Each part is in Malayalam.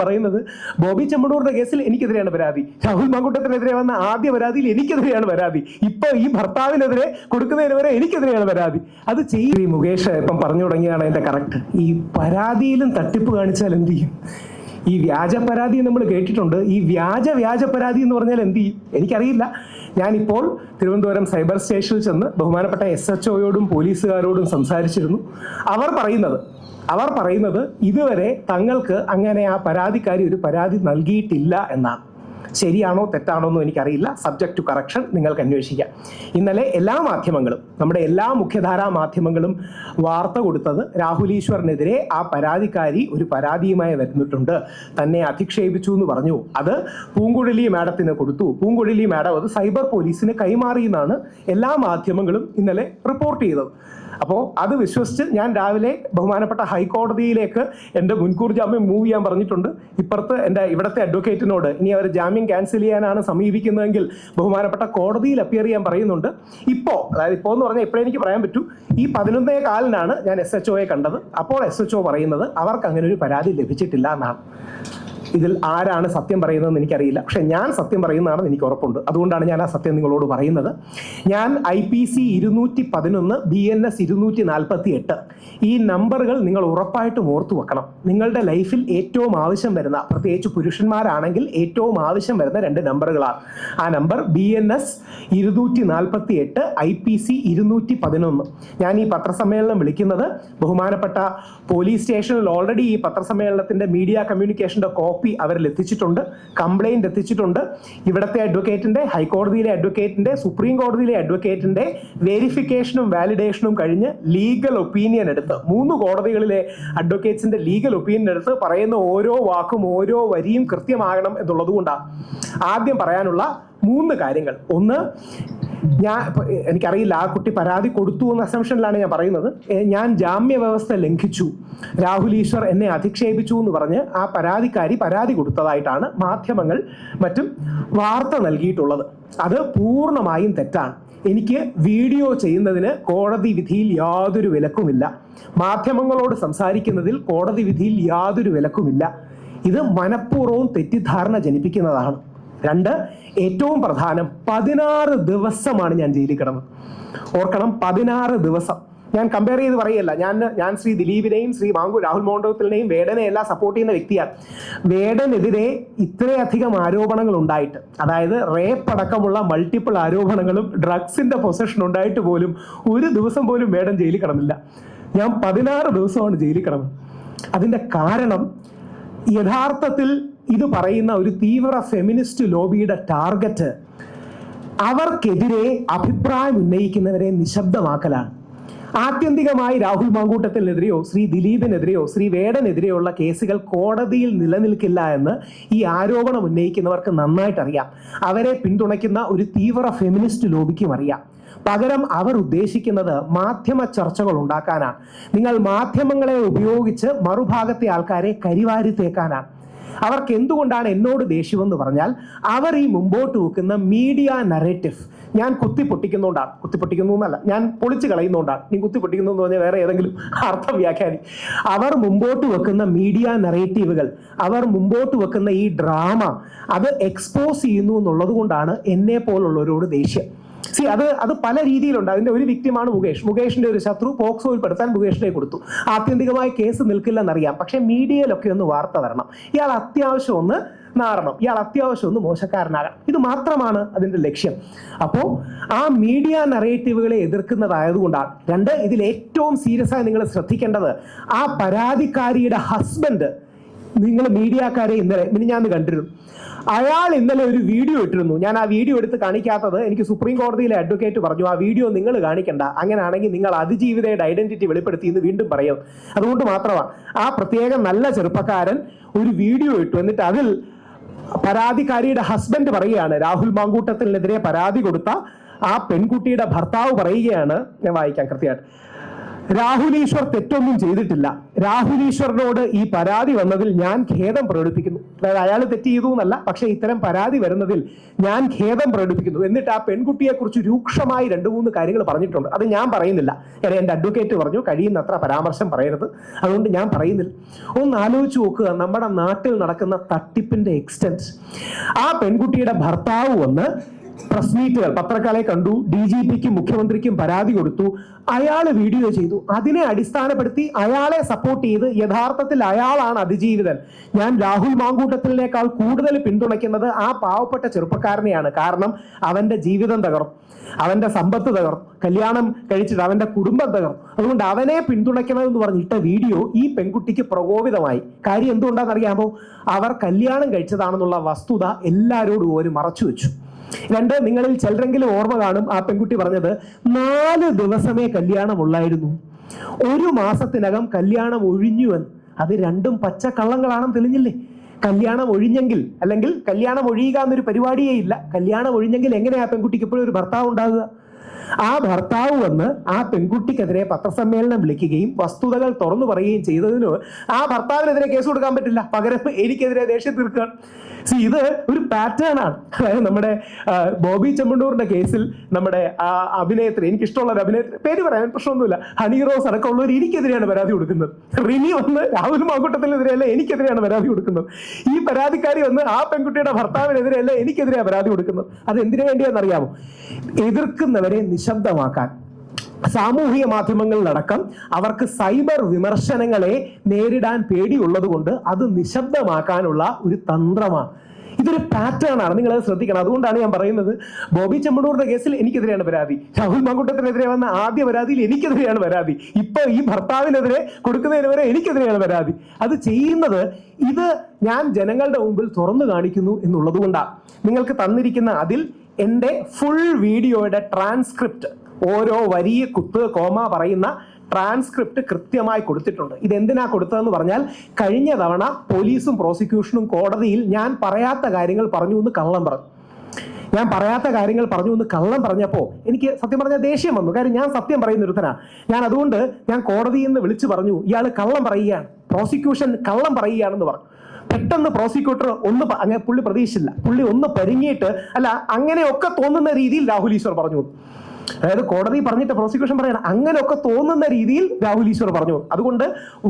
പറയുന്നത് ബോബി ചെമ്മണ്ണൂറിന്റെ കേസിൽ എനിക്കെതിരെയാണ് പരാതി, രാഹുൽ മാങ്കൂട്ടത്തിനെതിരെ വന്ന ആദ്യ പരാതിയിൽ എനിക്കെതിരെയാണ് പരാതി, ഇപ്പൊ ഈ ഭർത്താവിനെതിരെ കൊടുക്കുന്നതിന് വരെ എനിക്കെതിരെയാണ് പരാതി. അത് ചെയ്യും. മുകേഷ് ഇപ്പം പറഞ്ഞു തുടങ്ങിയാണ് അതിന്റെ കറക്റ്റ്. ഈ പരാതിയിലും തട്ടിപ്പ് കാണിച്ചാൽ എന്ത് ചെയ്യും? ഈ വ്യാജ പരാതി നമ്മൾ കേട്ടിട്ടുണ്ട്. ഈ വ്യാജ പരാതി എന്ന് പറഞ്ഞാൽ എന്ത് ചെയ്യും? എനിക്കറിയില്ല. ഞാനിപ്പോൾ തിരുവനന്തപുരം സൈബർ സ്റ്റേഷനിൽ ചെന്ന് ബഹുമാനപ്പെട്ട SHOയോടും പോലീസുകാരോടും സംസാരിച്ചിരുന്നു. അവർ പറയുന്നത് ഇതുവരെ തങ്ങൾക്ക് അങ്ങനെ ആ പരാതിക്കാരി ഒരു പരാതി നൽകിയിട്ടില്ല എന്നാണ്. ശരിയാണോ തെറ്റാണോ എന്നും എനിക്കറിയില്ല. സബ്ജക്ട് ടു കറക്ഷൻ, നിങ്ങൾക്ക് അന്വേഷിക്കാം. ഇന്നലെ എല്ലാ മാധ്യമങ്ങളും, നമ്മുടെ എല്ലാ മുഖ്യധാരാ മാധ്യമങ്ങളും വാർത്ത കൊടുത്തത് രാഹുൽ ഈശ്വറിനെതിരെ ആ പരാതിക്കാരി ഒരു പരാതിയുമായി വരുന്നിട്ടുണ്ട്, തന്നെ അധിക്ഷേപിച്ചു എന്ന് പറഞ്ഞു. അത് പൂങ്കുഴലി മാഡത്തിന് കൊടുത്തു. പൂങ്കുഴലി മാഡം അത് സൈബർ പോലീസിന് കൈമാറിയെന്നാണ് എല്ലാ മാധ്യമങ്ങളും ഇന്നലെ റിപ്പോർട്ട് ചെയ്തത്. അപ്പോൾ അത് വിശ്വസിച്ച് ഞാൻ രാവിലെ ബഹുമാനപ്പെട്ട ഹൈക്കോടതിയിലേക്ക് എൻ്റെ മുൻകൂർ ജാമ്യം മൂവ് ചെയ്യാൻ പറഞ്ഞിട്ടുണ്ട്. ഇവിടുത്തെ അഡ്വക്കേറ്റിനോട് ഇനി അവർ ജാമ്യം ക്യാൻസൽ ചെയ്യാനാണ് സമീപിക്കുന്നതെങ്കിൽ ബഹുമാനപ്പെട്ട കോടതിയിൽ അപ്പിയർ ചെയ്യാൻ പറയുന്നുണ്ട്. അതായത് ഇപ്പോൾ എന്ന് പറഞ്ഞാൽ ഇപ്പോഴെനിക്ക് പറയാൻ പറ്റൂ, ഈ 11:15 ഞാൻ SHOയെ കണ്ടത്. അപ്പോൾ SHO പറയുന്നത് അവർക്ക് അങ്ങനെ ഒരു പരാതി ലഭിച്ചിട്ടില്ല എന്നാണ്. ഇതിൽ ആരാണ് സത്യം പറയുന്നതെന്ന് എനിക്കറിയില്ല, പക്ഷെ ഞാൻ സത്യം പറയുന്നതാണെന്ന് എനിക്ക് ഉറപ്പുണ്ട്. അതുകൊണ്ടാണ് ഞാൻ ആ സത്യം നിങ്ങളോട് പറയുന്നത്. ഞാൻ IPC 211 BNS 248 ഈ നമ്പറുകൾ നിങ്ങൾ ഉറപ്പായിട്ടും ഓർത്തു വെക്കണം. നിങ്ങളുടെ ലൈഫിൽ ഏറ്റവും ആവശ്യം വരുന്ന, പ്രത്യേകിച്ച് പുരുഷന്മാരാണെങ്കിൽ ഏറ്റവും ആവശ്യം വരുന്ന 2 നമ്പറുകളാണ്. ആ നമ്പർ BNS 248, IPC 211. ഞാൻ ഈ പത്രസമ്മേളനം വിളിക്കുന്നത് ബഹുമാനപ്പെട്ട പോലീസ് സ്റ്റേഷനിൽ ഓൾറെഡി ഈ പത്രസമ്മേളനത്തിന്റെ മീഡിയ കമ്മ്യൂണിക്കേഷന്റെ കോപ്പി അവരിൽ എത്തിച്ചിട്ടുണ്ട്, കംപ്ലൈന്റ് എത്തിച്ചിട്ടുണ്ട്. ഇവിടുത്തെ അഡ്വക്കേറ്റിന്റെ, ഹൈക്കോടതിയിലെ അഡ്വക്കേറ്റിന്റെ, സുപ്രീം കോടതിയിലെ അഡ്വക്കേറ്റിന്റെ വെരിഫിക്കേഷനും വാലിഡേഷനും കഴിഞ്ഞ് ലീഗൽ ഒപ്പീനിയൻ എടുത്ത് 3 കോടതികളിലെ അഡ്വക്കേറ്റ്സിന്റെ ലീഗൽ ഒപ്പീനിയൻ എടുത്ത് പറയുന്ന ഓരോ വാക്കും ഓരോ വരിയും കൃത്യമാകണം എന്നുള്ളത് കൊണ്ടാണ്. ആദ്യം പറയാനുള്ള 3 കാര്യങ്ങൾ. ഒന്ന്, എനിക്കറിയില്ല ആ കുട്ടി പരാതി കൊടുത്തു എന്ന അസംഷനിലാണ് ഞാൻ പറയുന്നത്. ഞാൻ ജാമ്യ വ്യവസ്ഥ ലംഘിച്ചു, രാഹുൽ ഈശ്വർ എന്നെ അധിക്ഷേപിച്ചു എന്ന് പറഞ്ഞ് ആ പരാതിക്കാരി പരാതി കൊടുത്തതായിട്ടാണ് മാധ്യമങ്ങൾ മറ്റും വാർത്ത നൽകിയിട്ടുള്ളത്. അത് പൂർണ്ണമായും തെറ്റാണ്. എനിക്ക് വീഡിയോ ചെയ്യുന്നതിന് കോടതി വിധിയിൽ യാതൊരു വിലക്കുമില്ല. മാധ്യമങ്ങളോട് സംസാരിക്കുന്നതിൽ കോടതി വിധിയിൽ യാതൊരു വിലക്കുമില്ല. ഇത് മനഃപൂർവ്വം തെറ്റിദ്ധാരണ ജനിപ്പിക്കുന്നതാണ്. 2, ഏറ്റവും പ്രധാനം, 16 ദിവസമാണ് ഞാൻ ജയിലിൽ കിടന്നത്. ഓർക്കണം, 16 ദിവസം. ഞാൻ കമ്പയർ ചെയ്ത് പറയല്ല. ഞാൻ ശ്രീ ദിലീപിനെയും ശ്രീ രാഹുൽ മാങ്കൂട്ടത്തിനെയും വേടനെയും എല്ലാം സപ്പോർട്ട് ചെയ്യുന്ന വ്യക്തിയാണ്. വേടനെതിരെ ഇത്രയധികം ആരോപണങ്ങൾ ഉണ്ടായിട്ട്, അതായത് റേപ്പ് അടക്കമുള്ള മൾട്ടിപ്പിൾ ആരോപണങ്ങളും ഡ്രഗ്സിന്റെ പൊസഷൻ ഉണ്ടായിട്ട് പോലും ഒരു ദിവസം പോലും വേടൻ ജയിലിൽ കിടന്നില്ല. ഞാൻ 16 ദിവസമാണ് ജയിലിൽ കിടന്നത്. അതിന്റെ കാരണം, യഥാർത്ഥത്തിൽ ഇത് പറയുന്ന ഒരു തീവ്ര ഫെമിനിസ്റ്റ് ലോബിയുടെ ടാർഗറ്റ് അവർക്കെതിരെ അഭിപ്രായം ഉന്നയിക്കുന്നവരെ നിശബ്ദമാക്കലാണ്. ആത്യന്തികമായി രാഹുൽ മാങ്കൂട്ടത്തിനെതിരെയോ ശ്രീ ദിലീപിനെതിരെയോ ശ്രീ വേടനെതിരെയുള്ള കേസുകൾ കോടതിയിൽ നിലനിൽക്കില്ല എന്ന് ഈ ആരോപണം ഉന്നയിക്കുന്നവർക്ക് നന്നായിട്ടറിയാം. അവരെ പിന്തുണയ്ക്കുന്ന ഒരു തീവ്ര ഫെമിനിസ്റ്റ് ലോബിക്കും അറിയാം. പകരം അവർ ഉദ്ദേശിക്കുന്നത് മാധ്യമ ചർച്ചകൾ ഉണ്ടാക്കാനാണ്. നിങ്ങൾ മാധ്യമങ്ങളെ ഉപയോഗിച്ച് മറുഭാഗത്തെ ആൾക്കാരെ കരിവാരി തേക്കാനാണ്. അവർക്ക് എന്തുകൊണ്ടാണ് എന്നോട് ദേഷ്യമെന്ന് പറഞ്ഞാൽ, അവർ ഈ മുമ്പോട്ട് വെക്കുന്ന മീഡിയ നറേറ്റീവ് ഞാൻ കുത്തിപ്പൊട്ടിക്കുന്നു എന്നല്ല, ഞാൻ പൊളിച്ചു കളയുന്നതുകൊണ്ടാണ്. നീ കുത്തിപ്പൊട്ടിക്കുന്നു എന്ന് പറഞ്ഞാൽ വേറെ ഏതെങ്കിലും അർത്ഥം വ്യാഖ്യാനി. അവർ മുമ്പോട്ട് വെക്കുന്ന മീഡിയ നറേറ്റീവുകൾ, അവർ മുമ്പോട്ട് വെക്കുന്ന ഈ ഡ്രാമ, അത് എക്സ്പോസ് ചെയ്യുന്നു എന്നുള്ളത് കൊണ്ടാണ് എന്നെ പോലുള്ളവരോട് ദേഷ്യം. അത് പല രീതിയിലുണ്ട്. അതിന്റെ ഒരു വ്യക്തിമാണ് മുകേഷിന്റെ ഒരു ശത്രു പോക്സോയിൽ പെടുത്താൻ മുകേഷിനെ കൊടുത്തു. ആത്യന്തികമായി കേസ് നിൽക്കില്ലെന്നറിയാം, പക്ഷെ മീഡിയയിലൊക്കെ ഒന്ന് വാർത്ത വരണം, ഇയാൾ അത്യാവശ്യം ഒന്ന് നാറണം, ഇയാൾ അത്യാവശ്യം ഒന്ന് മോശക്കാരനാകണം. ഇത് മാത്രമാണ് അതിന്റെ ലക്ഷ്യം. അപ്പോൾ ആ മീഡിയ നറേറ്റീവുകളെ എതിർക്കുന്നതായതുകൊണ്ടാണ്. 2, ഇതിൽ ഏറ്റവും സീരിയസ് ആയി നിങ്ങൾ ശ്രദ്ധിക്കേണ്ടത്, ആ പരാതിക്കാരിയുടെ ഹസ്ബൻഡ്, നിങ്ങൾ മീഡിയക്കാരെ മിനിഞ്ഞാന്ന് കണ്ടിരുന്നു, അയാൾ ഇന്നലെ ഒരു വീഡിയോ ഇട്ടിരുന്നു. ഞാൻ ആ വീഡിയോ എടുത്ത് കാണിക്കാത്തത് എനിക്ക് സുപ്രീം കോടതിയിലെ അഡ്വക്കേറ്റ് പറഞ്ഞു, ആ വീഡിയോ നിങ്ങൾ കാണിക്കണ്ട, അങ്ങനെയാണെങ്കിൽ നിങ്ങൾ അതിജീവിതയുടെ ഐഡന്റിറ്റി വെളിപ്പെടുത്തി എന്ന് വീണ്ടും പറയും. അതുകൊണ്ട് മാത്രമാണ് ആ പ്രത്യേക നല്ല ചെറുപ്പക്കാരൻ ഒരു വീഡിയോ ഇട്ടു. എന്നിട്ട് അതിൽ പരാതിക്കാരിയുടെ ഹസ്ബൻഡ് പറയുകയാണ്, രാഹുൽ മാങ്കൂട്ടത്തിനെതിരെ പരാതി കൊടുത്ത ആ പെൺകുട്ടിയുടെ ഭർത്താവ് പറയുകയാണ്, ഞാൻ വായിക്കാം കൃത്യമായിട്ട്, രാഹുൽ ഈശ്വർ തെറ്റൊന്നും ചെയ്തിട്ടില്ല. രാഹുൽ ഈശ്വറിനോട് ഈ പരാതി വന്നതിൽ ഞാൻ ഖേദം പ്രകടിപ്പിക്കുന്നു. അതായത് അയാൾ തെറ്റ് ചെയ്തു എന്നല്ല, പക്ഷേ ഇത്തരം പരാതി വരുന്നതിൽ ഞാൻ ഖേദം പ്രകടിപ്പിക്കുന്നു. എന്നിട്ട് ആ പെൺകുട്ടിയെക്കുറിച്ച് രൂക്ഷമായി 2-3 കാര്യങ്ങൾ പറഞ്ഞിട്ടുണ്ട്. അത് ഞാൻ പറയുന്നില്ല, എൻ്റെ അഡ്വക്കേറ്റ് പറഞ്ഞു കഴിയുന്നത്ര പരാമർശം പറയരുത്, അതുകൊണ്ട് ഞാൻ പറയുന്നില്ല. ഒന്ന് ആലോചിച്ച് നോക്കുക, നമ്മുടെ നാട്ടിൽ നടക്കുന്ന തട്ടിപ്പിന്റെ എക്സ്റ്റെന്റ്. ആ പെൺകുട്ടിയുടെ ഭർത്താവ് വന്ന് പ്രസ് മീറ്റുകൾ, പത്രക്കാരെ കണ്ടു, DGPക്കും മുഖ്യമന്ത്രിക്കും പരാതി കൊടുത്തു, അയാൾ വീഡിയോ ചെയ്തു. അതിനെ അടിസ്ഥാനപ്പെടുത്തി അയാളെ സപ്പോർട്ട് ചെയ്ത് യഥാർത്ഥത്തിൽ അയാളാണ് അതിജീവിതൻ. ഞാൻ രാഹുൽ മാങ്കൂട്ടത്തിനേക്കാൾ കൂടുതൽ പിന്തുണയ്ക്കുന്നത് ആ പാവപ്പെട്ട ചെറുപ്പക്കാരനെയാണ്. കാരണം അവന്റെ ജീവിതം തകർന്നു, അവന്റെ സമ്പത്ത് തകർന്നു, കല്യാണം കഴിച്ചിട്ട് അവന്റെ കുടുംബം തകർന്നു. അതുകൊണ്ട് അവനെ പിന്തുണയ്ക്കണമെന്ന് പറഞ്ഞിട്ട വീഡിയോ ഈ പെൺകുട്ടിക്ക് പ്രകോപിതമായി. കാര്യം എന്തുകൊണ്ടാണെന്നറിയാമോ? അവർ കല്യാണം കഴിച്ചതാണെന്നുള്ള വസ്തുത എല്ലാവരോടും ഒരു മറച്ചു വെച്ചു. 2, നിങ്ങളിൽ ചിലരെങ്കിലും ഓർമ്മ കാണും, ആ പെൺകുട്ടി പറഞ്ഞത് 4 ദിവസമേ കല്യാണമുള്ളായിരുന്നു, 1 മാസത്തിനകം കല്യാണം ഒഴിഞ്ഞുവെന്ന്. അത് 2 പച്ചക്കള്ളങ്ങളാണെന്ന് തെളിഞ്ഞില്ലേ? കല്യാണം ഒഴിഞ്ഞെങ്കിൽ, അല്ലെങ്കിൽ കല്യാണം ഒഴിയുക എന്നൊരു പരിപാടിയേ ഇല്ല, കല്യാണം ഒഴിഞ്ഞെങ്കിൽ എങ്ങനെയാ പെൺകുട്ടിക്ക് ഇപ്പോഴും ഒരു ഭർത്താവ് ഉണ്ടാകുക? ആ ഭർത്താവ് വന്ന് ആ പെൺകുട്ടിക്കെതിരെ പത്രസമ്മേളനം വിളിക്കുകയും വസ്തുതകൾ തുറന്നു പറയുകയും ചെയ്തതിന് ആ ഭർത്താവിനെതിരെ കേസ് കൊടുക്കാൻ പറ്റില്ല, പകരം എനിക്കെതിരെ ദേഷ്യം തീർക്കുകയാണ്. ഇത് ഒരു പാറ്റേൺ ആണ്. അതായത് നമ്മുടെ ബോബി ചെമ്മണ്ണൂറിന്റെ കേസിൽ നമ്മുടെ അഭിനേത്രി, എനിക്കിഷ്ടമുള്ള ഒരു അഭിനേത്രി, പേര് പറയാൻ പ്രശ്നമൊന്നുമില്ല, ഹണി റോസ് അടക്കമുള്ളവർ എനിക്കെതിരെയാണ് പരാതി കൊടുക്കുന്നത്. റിനി വന്ന് രാഹുൽ മാങ്കൂട്ടത്തിനെതിരെയല്ല എനിക്കെതിരെയാണ് പരാതി കൊടുക്കുന്നത്. ഈ പരാതിക്കാരി വന്ന് ആ പെൺകുട്ടിയുടെ ഭർത്താവിനെതിരെയല്ല എനിക്കെതിരെയാണ് പരാതി കൊടുക്കുന്നത്. അത് എന്തിനു വേണ്ടിയാണെന്നറിയാമോ? എതിർക്കുന്നവരെ നിശബ്ദമാക്കാൻ. സാമൂഹിക മാധ്യമങ്ങളിലടക്കം അവർക്ക് സൈബർ വിമർശനങ്ങളെ നേരിടാൻ പേടിയുള്ളത് കൊണ്ട് അത് നിശബ്ദമാക്കാനുള്ള ഒരു തന്ത്രമാണ്. ഇതൊരു പാറ്റേൺ ആണ്, നിങ്ങളത് ശ്രദ്ധിക്കണം. അതുകൊണ്ടാണ് ഞാൻ പറയുന്നത്, ബോബി ചെമ്മണ്ണൂറിന്റെ കേസിൽ എനിക്കെതിരെയാണ് പരാതി, രാഹുൽ മാങ്കൂട്ടത്തിനെതിരെ വന്ന ആദ്യ പരാതിയിൽ എനിക്കെതിരെയാണ് പരാതി, ഇപ്പൊ ഈ ഭർത്താവിനെതിരെ കൊടുക്കുന്നതിന് വരെ എനിക്കെതിരെയാണ് പരാതി. അത് ചെയ്യുന്നത് ഇത് ഞാൻ ജനങ്ങളുടെ മുമ്പിൽ തുറന്നു കാണിക്കുന്നു എന്നുള്ളത് കൊണ്ടാണ്. നിങ്ങൾക്ക് തന്നിരിക്കുന്ന അതിൽ എൻ്റെ ഫുൾ വീഡിയോയുടെ ട്രാൻസ്ക്രിപ്റ്റ്, ഓരോ വരിയെ കുത്ത് കോമ പറയുന്ന ട്രാൻസ്ക്രിപ്റ്റ് കൃത്യമായി കൊടുത്തിട്ടുണ്ട്. ഇതെന്തിനാ കൊടുത്തതെന്ന് പറഞ്ഞാൽ, കഴിഞ്ഞ തവണ പോലീസും പ്രോസിക്യൂഷനും കോടതിയിൽ ഞാൻ പറയാത്ത കാര്യങ്ങൾ പറഞ്ഞു എന്ന് കള്ളം പറഞ്ഞു. ഞാൻ പറയാത്ത കാര്യങ്ങൾ പറഞ്ഞു എന്ന് കള്ളം പറഞ്ഞപ്പോൾ എനിക്ക് സത്യം പറഞ്ഞാൽ ദേഷ്യം വന്നു. കാര്യം ഞാൻ സത്യം പറയുന്ന ഒരുത്തനാണ്. അതുകൊണ്ട് ഞാൻ കോടതിയിൽ നിന്ന് വിളിച്ചു പറഞ്ഞു, ഇയാൾ കള്ളം പറയുകയാണ്, പ്രോസിക്യൂഷൻ കള്ളം പറയുകയാണെന്ന് പറഞ്ഞു. പെട്ടെന്ന് പ്രോസിക്യൂട്ടർ അങ്ങനെ പുള്ളി പ്രതീക്ഷിച്ചില്ല, പുള്ളി ഒന്ന് പരിങ്ങിയിട്ട്, അല്ല അങ്ങനെയൊക്കെ തോന്നുന്ന രീതിയിൽ രാഹുൽ ഈശ്വർ പറഞ്ഞു. അതായത് കോടതി പറഞ്ഞിട്ട് പ്രോസിക്യൂഷൻ പറയണം, അങ്ങനെയൊക്കെ തോന്നുന്ന രീതിയിൽ രാഹുൽ ഈശ്വർ പറഞ്ഞു. അതുകൊണ്ട്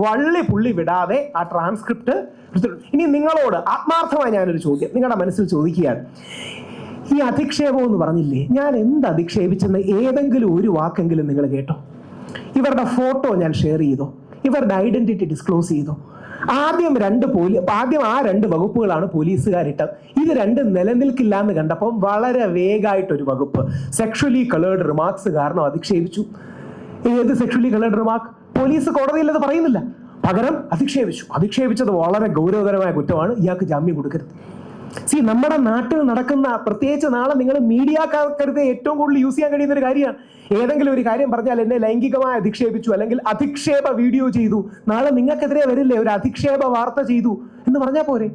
വള്ളി പുള്ളി വിടാതെ ആ ട്രാൻസ്ക്രിപ്റ്റ്. ഇനി നിങ്ങളോട് ആത്മാർത്ഥമായി ഞാനൊരു ചോദ്യം നിങ്ങളുടെ മനസ്സിൽ ചോദിക്കുകയാണ്. ഈ അധിക്ഷേപം എന്ന് പറഞ്ഞില്ലേ, ഞാൻ എന്ത് അധിക്ഷേപിച്ചെന്ന് ഏതെങ്കിലും ഒരു വാക്കെങ്കിലും നിങ്ങൾ കേട്ടോ? ഇവരുടെ ഫോട്ടോ ഞാൻ ഷെയർ ചെയ്തോ? ഇവരുടെ ഐഡന്റിറ്റി ഡിസ്ക്ലോസ് ചെയ്തോ? ആദ്യം ആ 2 വകുപ്പുകളാണ് പോലീസുകാരിട്ടത്. ഇത് 2 നിലനിൽക്കില്ല എന്ന് കണ്ടപ്പോൾ വളരെ വേഗമായിട്ടൊരു വകുപ്പ്, സെക്ഷലി കളേർഡ് റിമാർക്സ് കാരണം അധിക്ഷേപിച്ചു. ഏത് സെക്ഷലി കളേർഡ് റിമാർക്ക്? പോലീസ് കോടതിയിൽ അത് പറയുന്നില്ല, പകരം അധിക്ഷേപിച്ചത് വളരെ ഗൗരവതരമായ കുറ്റമാണ്, ഇയാൾക്ക് ജാമ്യം കൊടുക്കരുത്. നമ്മുടെ നാട്ടിൽ നടക്കുന്ന, പ്രത്യേകിച്ച് നാളെ നിങ്ങൾ മീഡിയക്കാർക്ക് ഏറ്റവും കൂടുതൽ യൂസ് ചെയ്യാൻ കഴിയുന്ന ഒരു കാര്യമാണ്. ഏതെങ്കിലും ഒരു കാര്യം പറഞ്ഞാൽ എന്നെ ലൈംഗികമായി അധിക്ഷേപിച്ചു, അല്ലെങ്കിൽ അധിക്ഷേപ വീഡിയോ ചെയ്തു, നാളെ നിങ്ങൾക്കെതിരെ വരില്ലേ ഒരു അധിക്ഷേപ വാർത്ത ചെയ്തു എന്ന് പറഞ്ഞാൽ പോരെ?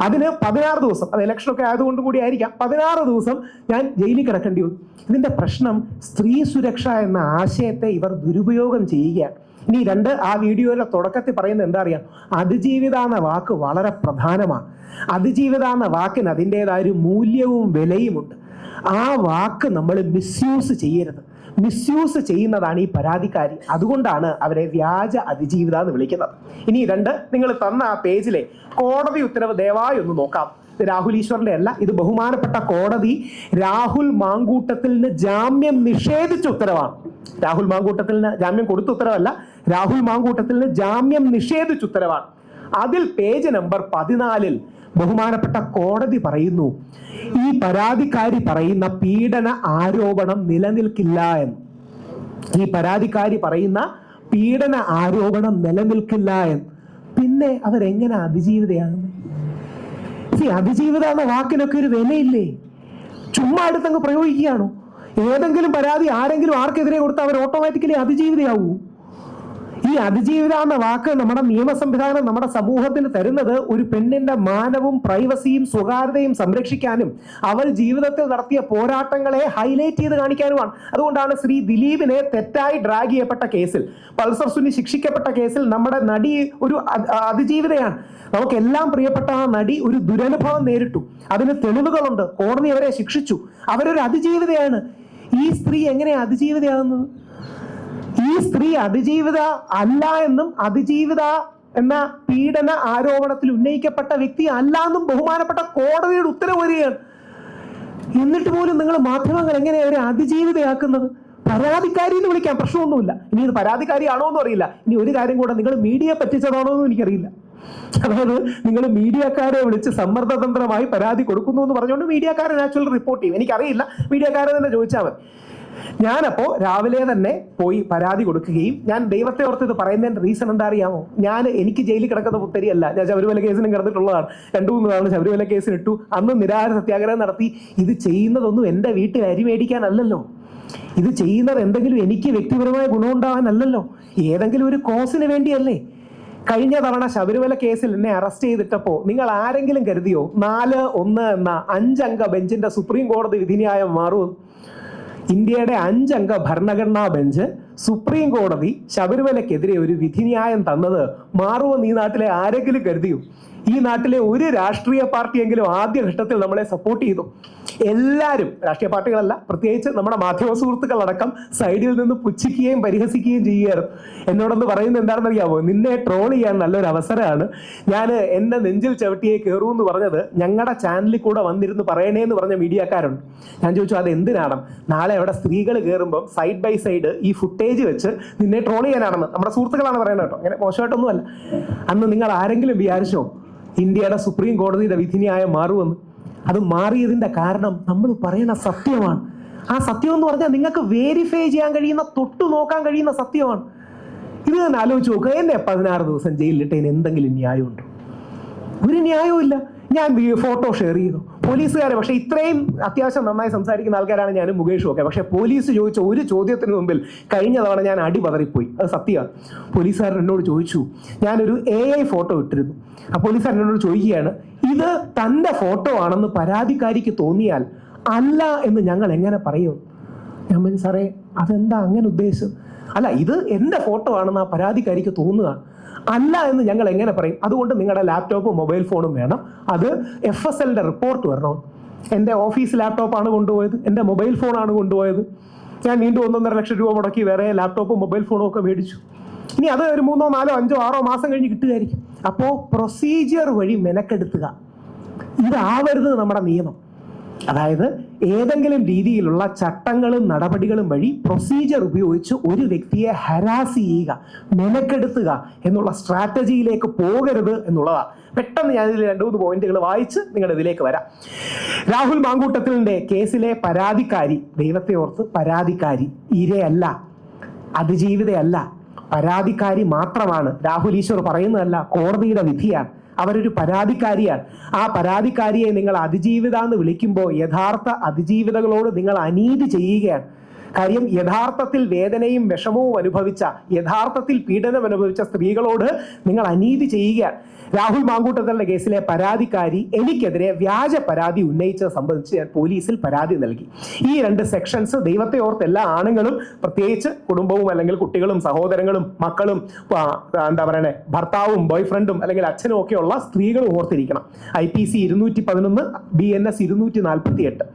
അതിന് 16 ദിവസം, അത് ഇലക്ഷനൊക്കെ ആയതുകൊണ്ട് കൂടി ആയിരിക്കാം, 16 ദിവസം ഞാൻ ജയിലിൽ കിടക്കേണ്ടി വന്നു. ഇതിന്റെ പ്രശ്നം സ്ത്രീ സുരക്ഷ എന്ന ആശയത്തെ ഇവർ ദുരുപയോഗം ചെയ്യുകയാണ്. ഇനി 2, ആ വീഡിയോയിലെ തുടക്കത്തിൽ പറയുന്നത് എന്താ അറിയാം? അതിജീവിത എന്ന വാക്ക് വളരെ പ്രധാനമാണ്. അതിജീവിത എന്ന വാക്കിന് അതിൻ്റെതായ ഒരു മൂല്യവും വിലയുമുണ്ട്. ആ വാക്ക് നമ്മൾ മിസ്യൂസ് ചെയ്യരുത്. മിസ്യൂസ് ചെയ്യുന്നതാണ് ഈ പരാതിക്കാരി. അതുകൊണ്ടാണ് അവരെ വ്യാജ അതിജീവിത എന്ന് വിളിക്കുന്നത്. ഇനി 2, നിങ്ങൾ തന്ന ആ പേജിലെ കോടതി ഉത്തരവ് ദയവായി ഒന്ന് നോക്കാം. ഇത് രാഹുൽ ഈശ്വറിന്റെ അല്ല, ഇത് ബഹുമാനപ്പെട്ട കോടതി രാഹുൽ മാങ്കൂട്ടത്തിന് ജാമ്യം നിഷേധിച്ച ഉത്തരവാണ്. രാഹുൽ മാങ്കൂട്ടത്തിന് ജാമ്യം കൊടുത്ത ഉത്തരവല്ല, രാഹുൽ മാങ്കൂട്ടത്തിന് ജാമ്യം നിഷേധിച്ച ഉത്തരവാണ്. അതിൽ പേജ് നമ്പർ 14 ബഹുമാനപ്പെട്ട കോടതി പറയുന്നു, ഈ പരാതിക്കാരി പറയുന്ന പീഡന ആരോപണം നിലനിൽക്കില്ല എന്ന്. ഈ പരാതിക്കാരി പറയുന്ന പീഡന ആരോപണം നിലനിൽക്കില്ല എന്ന്. പിന്നെ അവരെങ്ങനെ അതിജീവിതയാകുന്നത്? അതിജീവിത എന്ന വാക്കിനൊക്കെ ഒരു വിലയില്ലേ? ചുമ്മാ അടുത്തങ്ങ് പ്രയോഗിക്കുകയാണോ? ഏതെങ്കിലും പരാതി ആരെങ്കിലും ആർക്കെതിരെ കൊടുത്താൽ അവർ ഓട്ടോമാറ്റിക്കലി അതിജീവിതയാവൂ? ഈ ഈ അതിജീവിത എന്ന വാക്ക് നമ്മുടെ നിയമ സംവിധാനം നമ്മുടെ സമൂഹത്തിന് തരുന്നത് ഒരു പെണ്ണിന്റെ മാനവും പ്രൈവസിയും സ്വകാര്യതയും സംരക്ഷിക്കാനും അവൾ ജീവിതത്തിൽ നടത്തിയ പോരാട്ടങ്ങളെ ഹൈലൈറ്റ് ചെയ്ത് കാണിക്കാനുമാണ്. അതുകൊണ്ടാണ് ശ്രീ ദിലീപിനെ തെറ്റായി ഡ്രാഗ് ചെയ്യപ്പെട്ട കേസിൽ, പൾസർ സുനി ശിക്ഷിക്കപ്പെട്ട കേസിൽ നമ്മുടെ നടി ഒരു അതിജീവിതയാണ്. നമുക്കെല്ലാം പ്രിയപ്പെട്ട ആ നടി ഒരു ദുരനുഭവം നേരിട്ടു, അതിന് തെളിവുകളുണ്ട്, കോടതി അവരെ ശിക്ഷിച്ചു, അവരൊരു അതിജീവിതയാണ്. ഈ സ്ത്രീ എങ്ങനെയാണ് അതിജീവിതയാകുന്നത്? ഈ സ്ത്രീ അതിജീവിത അല്ല എന്നും അതിജീവിത എന്ന പീഡന ആരോപണത്തിൽ ഉന്നയിക്കപ്പെട്ട വ്യക്തി അല്ല എന്നും ബഹുമാനപ്പെട്ട കോടതിയുടെ ഉത്തരവ് വരികയാണ്. എന്നിട്ട് പോലും നിങ്ങൾ മാധ്യമങ്ങൾ എങ്ങനെയാണ് അവരെ അതിജീവിതയാക്കുന്നത്? പരാതിക്കാരി എന്ന് വിളിക്കാം, പ്രശ്നമൊന്നുമില്ല. ഇനി ഇത് പരാതിക്കാരിയാണോ എന്നും അറിയില്ല. ഇനി ഒരു കാര്യം കൂടെ, നിങ്ങൾ മീഡിയ പറ്റിച്ചതാണോ എന്നും എനിക്കറിയില്ല. അതായത് നിങ്ങൾ മീഡിയക്കാരെ വിളിച്ച് സമ്മർദ്ദതന്ത്രമായി പരാതി കൊടുക്കുന്നു എന്ന് പറഞ്ഞുകൊണ്ട് മീഡിയക്കാരെ നാച്ചുറൽ റിപ്പോർട്ട് ചെയ്യും. എനിക്കറിയില്ല, മീഡിയക്കാരെ തന്നെ ചോദിച്ചാൽ മതി. ഞാനപ്പോൾ രാവിലെ തന്നെ പോയി പരാതി കൊടുക്കുകയും, ഞാൻ ദൈവത്തെ ഓർത്ത് ഇത് പറയുന്നതിന്റെ റീസൺ എന്താ അറിയാമോ? എനിക്ക് ജയിലിൽ കിടക്കുന്ന പുത്തരിയല്ല, ഞാൻ ശബരിമല കേസിനും കിടന്നിട്ടുള്ളതാണ്. 2-3 തവണ ശബരിമല കേസിനിട്ടു. അന്ന് നിരാഹാര സത്യാഗ്രഹം നടത്തി. ഇത് ചെയ്യുന്നതൊന്നും എൻ്റെ വീട്ടിൽ അരി മേടിക്കാനല്ലല്ലോ, ഇത് ചെയ്യുന്നത് എന്തെങ്കിലും എനിക്ക് വ്യക്തിപരമായ ഗുണമുണ്ടാവാനല്ലല്ലോ, ഏതെങ്കിലും ഒരു കോസിന് വേണ്ടിയല്ലേ. കഴിഞ്ഞ തവണ ശബരിമല കേസിൽ എന്നെ അറസ്റ്റ് ചെയ്തിട്ടപ്പോൾ നിങ്ങൾ ആരെങ്കിലും കരുതിയോ 4-1 എന്ന 5 അംഗ ബെഞ്ചിന്റെ സുപ്രീം കോടതി വിധിന്യായം മാറും? ഇന്ത്യയുടെ 5 അംഗ ഭരണഘടനാ ബെഞ്ച് സുപ്രീം കോടതി ശബരിമലക്കെതിരെ ഒരു വിധിന്യായം തന്നത് മാറുമെന്ന് ഈ നാട്ടിലെ ആരെങ്കിലും കരുതിയോ? ഈ നാട്ടിലെ ഒരു രാഷ്ട്രീയ പാർട്ടിയെങ്കിലും ആദ്യഘട്ടത്തിൽ നമ്മളെ സപ്പോർട്ട് ചെയ്തു. എല്ലാവരും, രാഷ്ട്രീയ പാർട്ടികളല്ല, പ്രത്യേകിച്ച് നമ്മുടെ മാധ്യമ സുഹൃത്തുക്കളടക്കം സൈഡിൽ നിന്ന് പുച്ഛിക്കുകയും പരിഹസിക്കുകയും ചെയ്യുകയായിരുന്നു. എന്നോടൊന്ന് പറയുന്നത് എന്താണെന്ന് അറിയാമോ? നിന്നെ ട്രോൾ ചെയ്യാൻ നല്ലൊരു അവസരമാണ്, ഞാൻ എന്നെ നെഞ്ചിൽ ചവിട്ടിയെ കയറൂ എന്ന് പറഞ്ഞത് ഞങ്ങളുടെ ചാനലിൽ കൂടെ വന്നിരുന്ന് പറയണേന്ന് പറഞ്ഞ മീഡിയക്കാരുണ്ട്. ഞാൻ ചോദിച്ചു, അത് എന്തിനാണ്? നാളെ അവിടെ സ്ത്രീകൾ കയറുമ്പോൾ സൈഡ് ബൈ സൈഡ് ഈ ഫുട്ടേജ് വെച്ച് നിന്നെ ട്രോൾ ചെയ്യാനാണെന്ന് നമ്മുടെ സുഹൃത്തുക്കളാണ് പറയുന്നത് കേട്ടോ, അങ്ങനെ മോശമായിട്ടൊന്നുമല്ല. അന്ന് നിങ്ങൾ ആരെങ്കിലും വിചാരിച്ചോ ഇന്ത്യയുടെ സുപ്രീം കോടതിയുടെ വിധിന്യായം മാറുമെന്ന്? അത് മാറിയതിന്റെ കാരണം നമ്മൾ പറയുന്ന സത്യമാണ്. ആ സത്യം എന്ന് പറഞ്ഞാൽ നിങ്ങൾക്ക് വേരിഫൈ ചെയ്യാൻ കഴിയുന്ന, തൊട്ടു നോക്കാൻ കഴിയുന്ന സത്യമാണ്. ഇത് തന്നെ ആലോചിച്ച് നോക്കുക, എന്നെ 16 ദിവസം ജയിലിലിട്ടതിന് എന്തെങ്കിലും ന്യായമുണ്ടോ? ഒരു ന്യായവും ഇല്ല. ഞാൻ ഫോട്ടോ ഷെയർ ചെയ്തു, പോലീസുകാരെ, പക്ഷെ ഇത്രയും അത്യാവശ്യം നന്നായി സംസാരിക്കുന്ന ആൾക്കാരാണ് ഞാനും മുകേഷും ഒക്കെ. പക്ഷെ പോലീസ് ചോദിച്ച ഒരു ചോദ്യത്തിന് മുമ്പിൽ കഴിഞ്ഞ തവണ ഞാൻ അടിപതറിപ്പോയി, അത് സത്യമാണ്. പോലീസുകാരൻ എന്നോട് ചോദിച്ചു, ഞാനൊരു AI ഫോട്ടോ ഇട്ടിരുന്നു. ആ പോലീസുകാരൻ എന്നോട് ചോദിക്കുകയാണ്, ഇത് തൻ്റെ ഫോട്ടോ ആണെന്ന് പരാതിക്കാരിക്ക് തോന്നിയാൽ അല്ല എന്ന് ഞങ്ങൾ എങ്ങനെ പറയും? ഞാൻ പറഞ്ഞു, സാറേ അതെന്താ അങ്ങനെ ഉദ്ദേശിച്ചത്? അല്ല, ഇത് എൻ്റെ ഫോട്ടോ ആണെന്ന് ആ പരാതിക്കാരിക്ക് തോന്നുക, അല്ല എന്ന് ഞങ്ങൾ എങ്ങനെ പറയും? അതുകൊണ്ട് നിങ്ങളുടെ ലാപ്ടോപ്പും മൊബൈൽ ഫോണും വേണം, അത് FSLന്റെ റിപ്പോർട്ട് വരണം. എൻ്റെ ഓഫീസ് ലാപ്ടോപ്പാണ് കൊണ്ടുപോയത്, എൻ്റെ മൊബൈൽ ഫോണാണ് കൊണ്ടുപോയത്. ഞാൻ വീണ്ടും 1.5 ലക്ഷം രൂപ മുടക്കി വേറെ ലാപ്ടോപ്പും മൊബൈൽ ഫോണും ഒക്കെ മേടിച്ചു. ഇനി അത് ഒരു 3, 4, 5, 6 മാസം കഴിഞ്ഞ് കിട്ടുകയായിരിക്കും. അപ്പോൾ പ്രൊസീജിയർ വഴി മെനക്കെടുത്തുക, ഇതാവരുത് നമ്മുടെ നിയമം. അതായത് ഏതെങ്കിലും രീതിയിലുള്ള ചട്ടങ്ങളും നടപടികളും വഴി പ്രൊസീജിയർ ഉപയോഗിച്ച് ഒരു വ്യക്തിയെ ഹരാസ് ചെയ്യുക, മെനക്കെടുത്തുക എന്നുള്ള സ്ട്രാറ്റജിയിലേക്ക് പോകരുത് എന്നുള്ളതാണ്. പെട്ടെന്ന് ഞാനിതിൽ 2-3 പോയിന്റുകൾ വായിച്ച് നിങ്ങളുടെ ഇതിലേക്ക് വരാം. രാഹുൽ മാങ്കൂട്ടത്തിലിന്റെ കേസിലെ പരാതിക്കാരി, ദൈവത്തെ ഓർത്ത് പരാതിക്കാരി, ഇരയല്ല, അതിജീവിതയല്ല, പരാതിക്കാരി മാത്രമാണ്. രാഹുൽ ഈശ്വർ പറയുന്നതല്ല, കോടതിയുടെ വിധിയാണ്. അവരൊരു പരാതിക്കാരിയാണ്. ആ പരാതിക്കാരിയെ നിങ്ങൾ അതിജീവിത എന്ന് വിളിക്കുമ്പോൾ യഥാർത്ഥ അതിജീവിതകളോട് നിങ്ങൾ അനീതി ചെയ്യുകയാണ്. കാര്യം യഥാർത്ഥത്തിൽ വേദനയും വിഷമവും അനുഭവിച്ച, യഥാർത്ഥത്തിൽ പീഡനം അനുഭവിച്ച സ്ത്രീകളോട് നിങ്ങൾ അനീതി ചെയ്യുകയാണ്. രാഹുൽ മാങ്കൂട്ടത്തലിന്റെ കേസിലെ പരാതിക്കാരി എനിക്കെതിരെ വ്യാജ പരാതി ഉന്നയിച്ചത് സംബന്ധിച്ച് ഞാൻ പോലീസിൽ പരാതി നൽകി. ഈ 2 സെക്ഷൻസ് ദൈവത്തെ ഓർത്ത് എല്ലാ ആണുങ്ങളും, പ്രത്യേകിച്ച് കുടുംബവും അല്ലെങ്കിൽ കുട്ടികളും സഹോദരങ്ങളും മക്കളും എന്താ പറയണേ ഭർത്താവും ബോയ്ഫ്രണ്ടും അല്ലെങ്കിൽ അച്ഛനും ഒക്കെയുള്ള സ്ത്രീകളും ഓർത്തിരിക്കണം. IPC 211, BNS 248.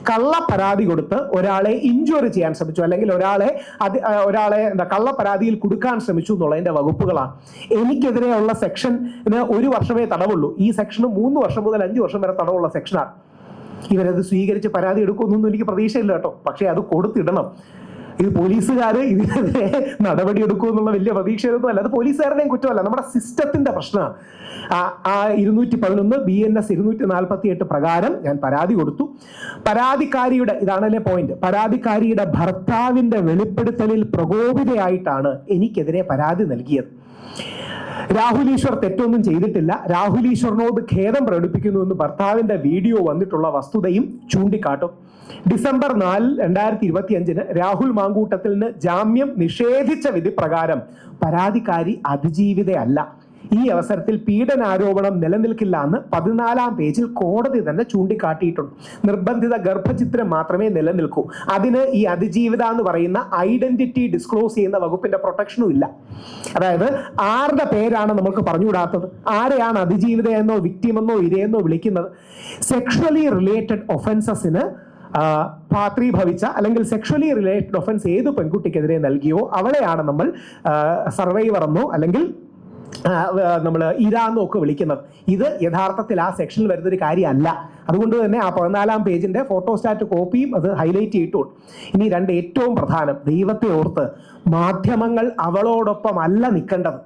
കള്ള പരാതി കൊടുത്ത് ഒരാളെ ഇൻജുറി ചെയ്യാൻ ശ്രമിച്ചു അല്ലെങ്കിൽ ഒരാളെ കള്ള പരാതിയിൽ കൊടുക്കാൻ ശ്രമിച്ചു എന്നുള്ളതിന്റെ വകുപ്പുകളാണ്. എനിക്കെതിരെയുള്ള സെക്ഷന് 1 വർഷമേ തടവുള്ളൂ. ഈ സെക്ഷന് 3 വർഷം മുതൽ 5 വർഷം വരെ തടവുള്ള സെക്ഷനാണ്. ഇവരത് സ്വീകരിച്ച് പരാതി എടുക്കുമെന്നൊന്നും എനിക്ക് പ്രതീക്ഷയില്ല കേട്ടോ, പക്ഷെ അത് കൊടുത്തിടണം. ഇത് പോലീസുകാർ ഇതിനെതിരെ നടപടി എടുക്കുമെന്നുള്ള വലിയ പ്രതീക്ഷയൊന്നും അല്ല. അത് പോലീസുകാരുടെയും കുറ്റമല്ല, നമ്മുടെ സിസ്റ്റത്തിന്റെ പ്രശ്നമാണ്. ആ 211 BNS 248 പ്രകാരം ഞാൻ പരാതി കൊടുത്തു. പരാതിക്കാരിയുടെ, ഇതാണല്ലേ പോയിന്റ്, പരാതിക്കാരിയുടെ ഭർത്താവിന്റെ വെളിപ്പെടുത്തലിൽ പ്രകോപിതയായിട്ടാണ് എനിക്കെതിരെ പരാതി നൽകിയത്. രാഹുൽ ഈശ്വർ തെറ്റൊന്നും ചെയ്തിട്ടില്ല, രാഹുൽ ഈശ്വറിനോട് ഖേദം പ്രകടിപ്പിക്കുന്നുവെന്ന് ഭർത്താവിന്റെ വീഡിയോ വന്നിട്ടുള്ള വസ്തുതയും ചൂണ്ടിക്കാട്ടും. ഡിസംബർ 4, 2025 രാഹുൽ മാങ്കൂട്ടത്തിന് ജാമ്യം നിഷേധിച്ച വിധി പ്രകാരം പരാതിക്കാരി അതിജീവിതയല്ല. ഈ അവസരത്തിൽ പീഡനാരോപണം നിലനിൽക്കില്ല എന്ന് 14-ാം പേജിൽ കോടതി തന്നെ ചൂണ്ടിക്കാട്ടിയിട്ടുണ്ട്. നിർബന്ധിത ഗർഭചിത്രം മാത്രമേ നിലനിൽക്കൂ. അതിന് ഈ അതിജീവിത എന്ന് പറയുന്ന ഐഡന്റിറ്റി ഡിസ്ക്ലോസ് ചെയ്യുന്ന വകുപ്പിന്റെ പ്രൊട്ടക്ഷനും ഇല്ല. അതായത് ആരുടെ പേരാണ് നമുക്ക് പറഞ്ഞുകൂടാത്തത്, ആരെയാണ് അതിജീവിത എന്നോ വിക്ടിമെന്നോ ഇരയെന്നോ വിളിക്കുന്നത്? സെക്ഷലി റിലേറ്റഡ് ഒഫൻസസിന് പാത്രീഭവിച്ച അല്ലെങ്കിൽ സെക്ഷലി റിലേറ്റഡ് ഒഫൻസ് ഏത് പെൺകുട്ടിക്കെതിരെ നൽകിയോ അവളെയാണ് നമ്മൾ സർവൈവർ എന്നോ അല്ലെങ്കിൽ നമ്മൾ ഇരാന്നോ ഒക്കെ വിളിക്കുന്നത്. ഇത് യഥാർത്ഥത്തിൽ ആ സെക്ഷനിൽ വരുന്നൊരു കാര്യമല്ല. അതുകൊണ്ട് തന്നെ ആ 14-ാം പേജിന്റെ ഫോട്ടോസ്റ്റാറ്റ് കോപ്പിയും അത് ഹൈലൈറ്റ് ചെയ്തിട്ടുണ്ട്. ഇനി ഏറ്റവും പ്രധാനം, ദൈവത്തെ ഓർത്ത് മാധ്യമങ്ങൾ അവളോടൊപ്പം അല്ല നിൽക്കേണ്ടത്,